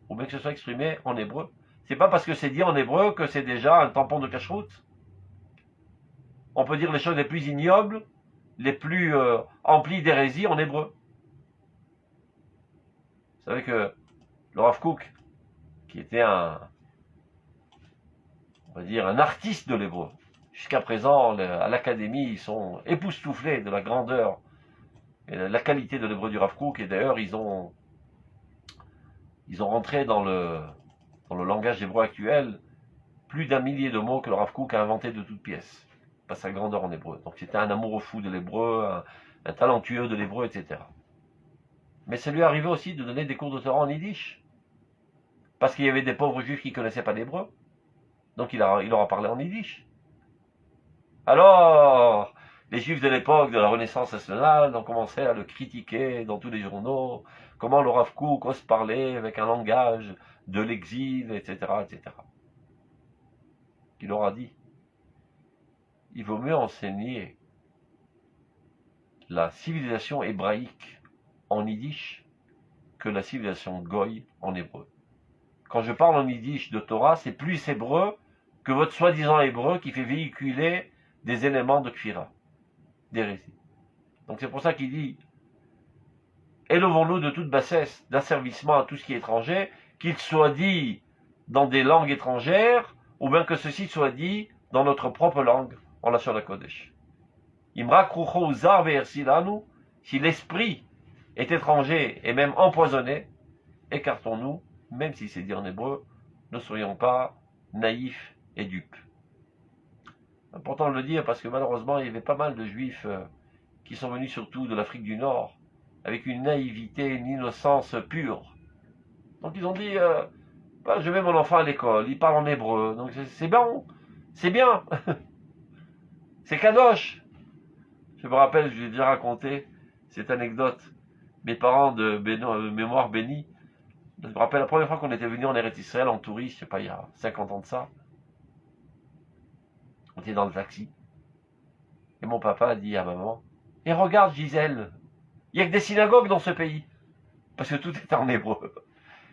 ou bien que ce soit exprimé en hébreu. C'est pas parce que c'est dit en hébreu que c'est déjà un tampon de cache-route. On peut dire les choses les plus ignobles, les plus emplies d'hérésie en hébreu. Vous savez que le Rav Kook, qui était on va dire un artiste de l'hébreu, jusqu'à présent, à l'académie, ils sont époustouflés de la grandeur et la qualité de l'hébreu du Rav Kook, et d'ailleurs, ils ont rentré dans le langage hébreu actuel plus d'1 millier de mots que le Rav Kook a inventé de toutes pièces, par sa grandeur en hébreu. Donc c'était un amoureux fou de l'hébreu, un talentueux de l'hébreu, etc. Mais ça lui est arrivé aussi de donner des cours de Torah en yiddish, parce qu'il y avait des pauvres juifs qui ne connaissaient pas l'hébreu. Donc il aura parlé en yiddish. Alors, les juifs de l'époque de la Renaissance nationale ont commencé à le critiquer dans tous les journaux, comment le Rav Kook ose parler avec un langage de l'exil, etc., etc. Il leur a dit, il vaut mieux enseigner la civilisation hébraïque en yiddish que la civilisation goy en hébreu. Quand je parle en yiddish de Torah, c'est plus hébreu que votre soi-disant hébreu qui fait véhiculer des éléments de kfira, d'hérésie. Donc c'est pour ça qu'il dit, élevons-nous de toute bassesse, d'asservissement à tout ce qui est étranger, qu'il soit dit dans des langues étrangères, ou bien que ceci soit dit dans notre propre langue, en la Shon HaKodesh. Imra krucho uzar ve'ersilanu, si l'esprit est étranger et même empoisonné, écartons-nous, même si c'est dit en hébreu, ne soyons pas naïfs et dupes. Important de le dire parce que malheureusement il y avait pas mal de juifs qui sont venus surtout de l'Afrique du Nord avec une naïveté, une innocence pure. Donc ils ont dit bah, je mets mon enfant à l'école, il parle en hébreu, donc c'est bon, c'est bien, c'est kadosh. Je me rappelle, je l'ai déjà raconté cette anecdote, mes parents de mémoire bénie. Je me rappelle la première fois qu'on était venu en Eretz Israël en touriste, je sais pas, il y a 50 ans de ça. On était dans le taxi. Et mon papa a dit à maman, et regarde Gisèle, il n'y a que des synagogues dans ce pays. Parce que tout était en hébreu.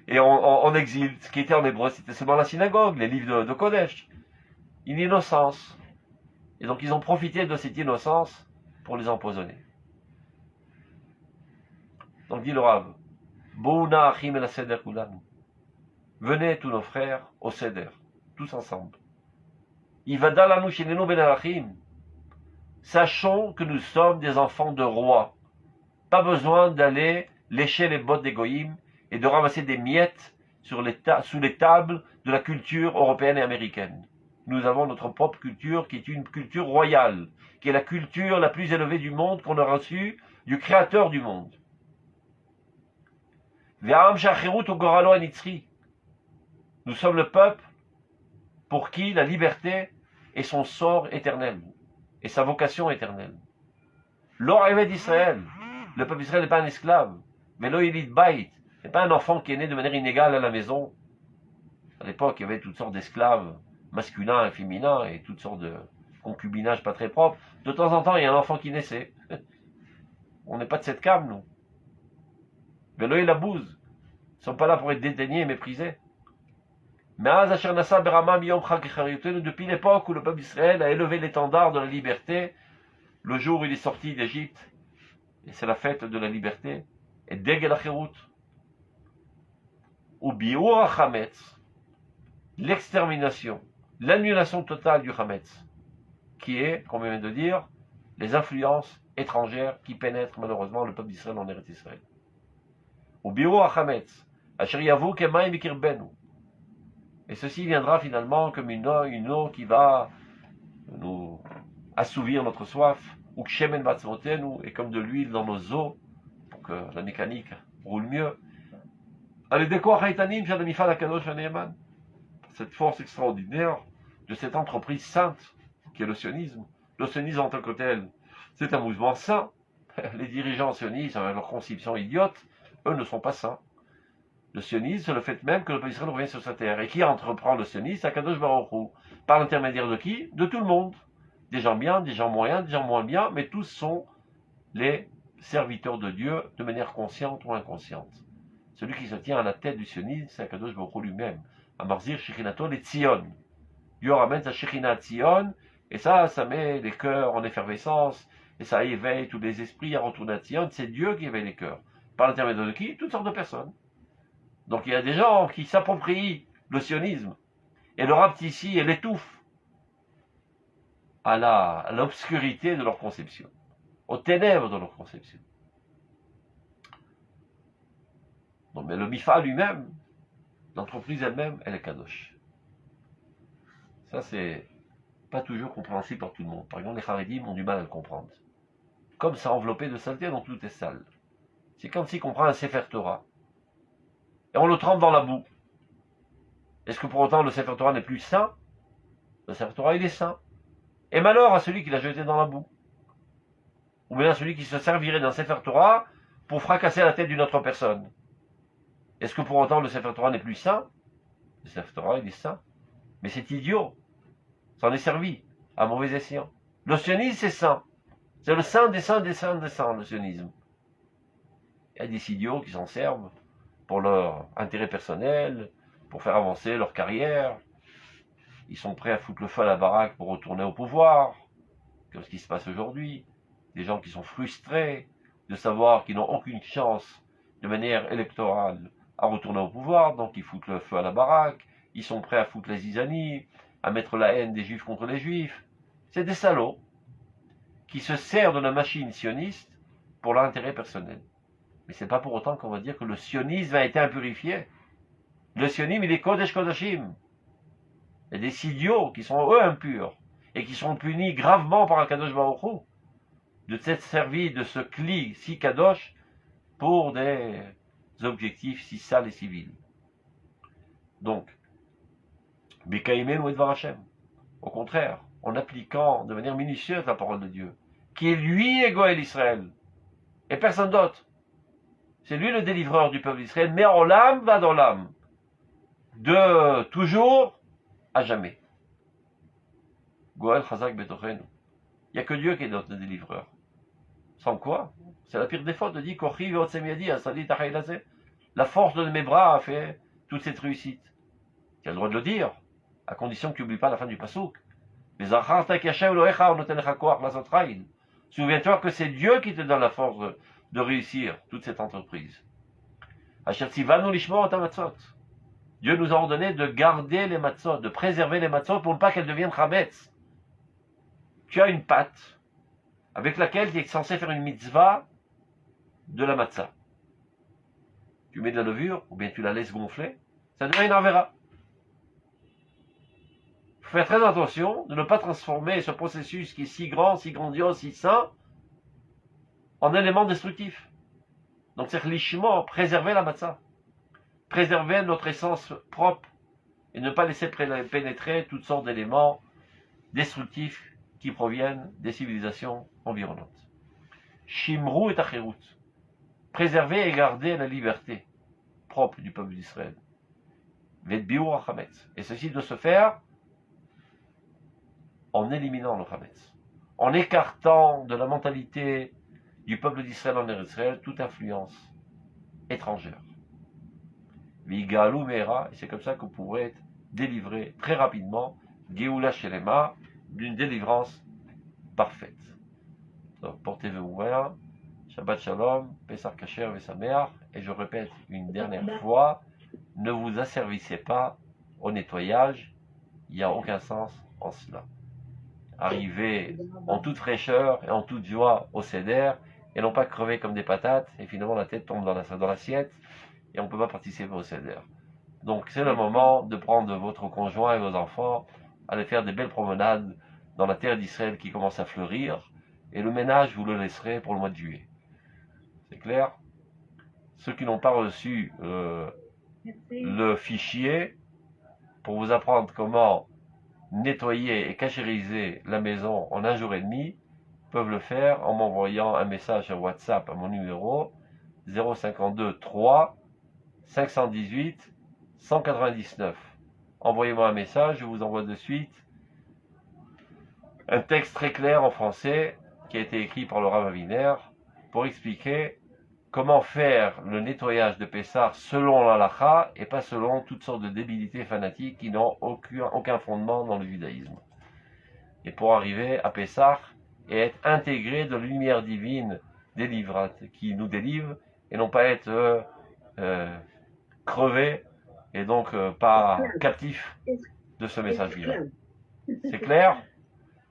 Et en exil, ce qui était en hébreu, c'était seulement la synagogue, les livres de Kodesh. Une innocence. Et donc ils ont profité de cette innocence pour les empoisonner. Donc dit le Rav, Bouna achim el seder kulanu. Venez tous nos frères au seder, tous ensemble. Ivadalanu shenenu ben achim. Sachons que nous sommes des enfants de rois. Pas besoin d'aller lécher les bottes des goïms et de ramasser des miettes sous les tables de la culture européenne et américaine. Nous avons notre propre culture qui est une culture royale, qui est la culture la plus élevée du monde qu'on a reçue du créateur du monde. Nous sommes le peuple pour qui la liberté est son sort éternel et sa vocation éternelle. L'Oreved d'Israël, le peuple d'Israël n'est pas un esclave, mais l'Oïlid Bait n'est pas un enfant qui est né de manière inégale à la maison. À l'époque, il y avait toutes sortes d'esclaves masculins et féminins et toutes sortes de concubinages pas très propres. De temps en temps, il y a un enfant qui naissait. On n'est pas de cette came, nous. Mais l'Oïl Abouz, ils ne sont pas là pour être dédaignés et méprisés. Depuis l'époque où le peuple d'Israël a élevé l'étendard de la liberté, le jour où il est sorti d'Égypte, et c'est la fête de la liberté, et Degel HaCherut, ou Biur HaChametz, l'extermination, l'annulation totale du Hametz, qui est, comme on vient de dire, les influences étrangères qui pénètrent malheureusement le peuple d'Israël en Eretz Israël. Ou Biur HaChametz, Asher Yavu Kemaim Bikirbenu. Et ceci viendra finalement comme une eau qui va nous assouvir notre soif, ou kshemen batzmotenu, et comme de l'huile dans nos os, pour que la mécanique roule mieux. Cette force extraordinaire de cette entreprise sainte, qui est le sionisme. Le sionisme en tant que tel, c'est un mouvement saint. Les dirigeants sionistes, avec leur conception idiote, eux ne sont pas saints. Le sionisme, c'est le fait même que le peuple d'Israël revient sur sa terre. Et qui entreprend le sionisme? Akadosh Baruch Hu. Par l'intermédiaire de qui? De tout le monde. Des gens bien, des gens moyens, des gens moins bien, mais tous sont les serviteurs de Dieu de manière consciente ou inconsciente. Celui qui se tient à la tête du sionisme, c'est Akadosh Baruch Hu lui-même. Amarzir Shechinato les Tzion. Dieu ramène sa Shechina Tzion, et ça met les cœurs en effervescence, et ça éveille tous les esprits à retourner à Tzion. C'est Dieu qui éveille les cœurs. Par l'intermédiaire de qui? Toutes sortes de personnes. Donc il y a des gens qui s'approprient le sionisme et le rapetissent et l'étouffent à l'obscurité de leur conception, aux ténèbres de leur conception. Non, mais le MIFA lui-même, l'entreprise elle-même, elle est kadosh. Ça, c'est pas toujours compréhensible par tout le monde. Par exemple, les Haredim ont du mal à le comprendre. Comme ça enveloppé de saleté, donc tout est sale. C'est comme si on prend un Sefer Torah et on le trempe dans la boue. Est-ce que pour autant le Sefer Torah n'est plus saint? Le Sefer Torah, il est saint. Et malheur à celui qui l'a jeté dans la boue. Ou bien à celui qui se servirait d'un Sefer Torah pour fracasser la tête d'une autre personne. Est-ce que pour autant le Sefer Torah n'est plus saint? Le Sefer Torah, il est saint. Mais c'est idiot. Ça en est servi à mauvais escient. Le sionisme, c'est saint. C'est le saint des saints des saints des saints, le sionisme. Il y a des idiots qui s'en servent pour leur intérêt personnel, pour faire avancer leur carrière. Ils sont prêts à foutre le feu à la baraque pour retourner au pouvoir, comme ce qui se passe aujourd'hui. Des gens qui sont frustrés de savoir qu'ils n'ont aucune chance de manière électorale à retourner au pouvoir, donc ils foutent le feu à la baraque, ils sont prêts à foutre la zizanie, à mettre la haine des juifs contre les juifs. C'est des salauds qui se servent de la machine sioniste pour leur intérêt personnel. Mais c'est pas pour autant qu'on va dire que le sionisme a été impurifié. Le sionisme, il est Kodesh Kodashim. Il y a des idiots qui sont eux impurs et qui sont punis gravement par Akadosh Baruch Hu de s'être servi de ce cli si kadosh pour des objectifs si sales et civils. Donc, Bekaïmen ou Edvar Hashem. Au contraire, en appliquant de manière minutieuse la parole de Dieu, qui est lui Goël Israël, et personne d'autre. C'est lui le délivreur du peuple d'Israël, mais en l'âme va dans l'âme, de toujours à jamais. Goël Chazak Betochen. Il n'y a que Dieu qui est notre délivreur. Sans quoi, c'est la pire des fautes de dire la force de mes bras a fait toute cette réussite. Tu as le droit de le dire, à condition que tu n'oublies pas la fin du pasouk. Mais souviens-toi que c'est Dieu qui te donne la force de réussir toute cette entreprise. Dieu nous a ordonné de garder les matzot, de préserver les matzot pour ne pas qu'elles deviennent chametz. Tu as une pâte avec laquelle tu es censé faire une mitzvah de la matzah. Tu mets de la levure, ou bien tu la laisses gonfler, ça devient une avera. Il faut faire très attention de ne pas transformer ce processus qui est si grand, si grandiose, si sain, en élément destructif. Donc c'est lichement préserver la matzah, préserver notre essence propre, et ne pas laisser pénétrer toutes sortes d'éléments destructifs qui proviennent des civilisations environnantes. Shimru et Acherut. Préserver et garder la liberté propre du peuple d'Israël. Vedbiur Hametz. Et ceci doit se faire en éliminant le Hametz, en écartant de la mentalité du peuple d'Israël en Israël toute influence étrangère. Vigalou Meira, et c'est comme ça que vous pourrez être délivré très rapidement, Geoula Shelema, d'une délivrance parfaite. Donc, portez-vous bien, Shabbat Shalom, Pesach Kasher Vesamer, et je répète une dernière fois, ne vous asservissez pas au nettoyage, il n'y a aucun sens en cela. Arrivez en toute fraîcheur et en toute joie au Seder, et non pas crever comme des patates, et finalement la tête tombe dans l'assiette, et on ne peut pas participer au Seder. Donc c'est le moment de prendre votre conjoint et vos enfants, aller faire des belles promenades dans la terre d'Israël qui commence à fleurir, et le ménage, vous le laisserez pour le mois de juillet. C'est clair? Ceux qui n'ont pas reçu le fichier pour vous apprendre comment nettoyer et cachériser la maison en un jour et demi, peuvent le faire en m'envoyant un message sur WhatsApp à mon numéro 052 3 518 199. Envoyez-moi un message, je vous envoie de suite un texte très clair en français qui a été écrit par le Rav Aviner pour expliquer comment faire le nettoyage de Pessah selon l'halakha et pas selon toutes sortes de débilités fanatiques qui n'ont aucun fondement dans le judaïsme. Et pour arriver à Pessah et être intégré de la lumière divine délivrante qui nous délivre et non pas être crevé et donc pas captif de ce message divin. C'est clair?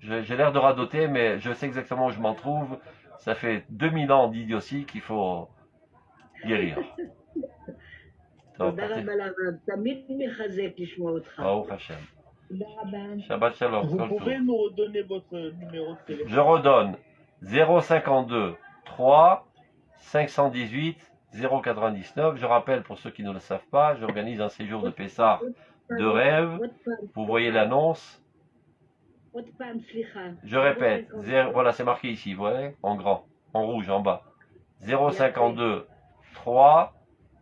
J'ai l'air de radoter, mais je sais exactement où je m'en trouve. Ça fait 2000 ans d'idiotie qu'il faut guérir. Shabbat Shalom. Vous pouvez nous redonner votre numéro de téléphone? Je redonne 052 3 518 099. Je rappelle pour ceux qui ne le savent pas, j'organise un séjour de Pessah de rêve. Vous voyez l'annonce עוד פעם, סליחה. Je répète, voilà, c'est marqué ici, vous voyez, en grand, en rouge, en bas. 052 3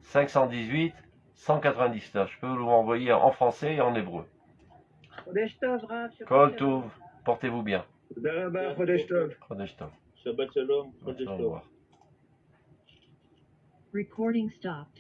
518 199. Je peux vous l'envoyer en français et en hébreu. חודש טוב, רב. שבת Kol שלום. Tov, portez-vous bien. תודה רבה, חודש טוב. Chodesh Tov. Shabbat shalom, Au Chodesh tov. revoir. Recording stopped.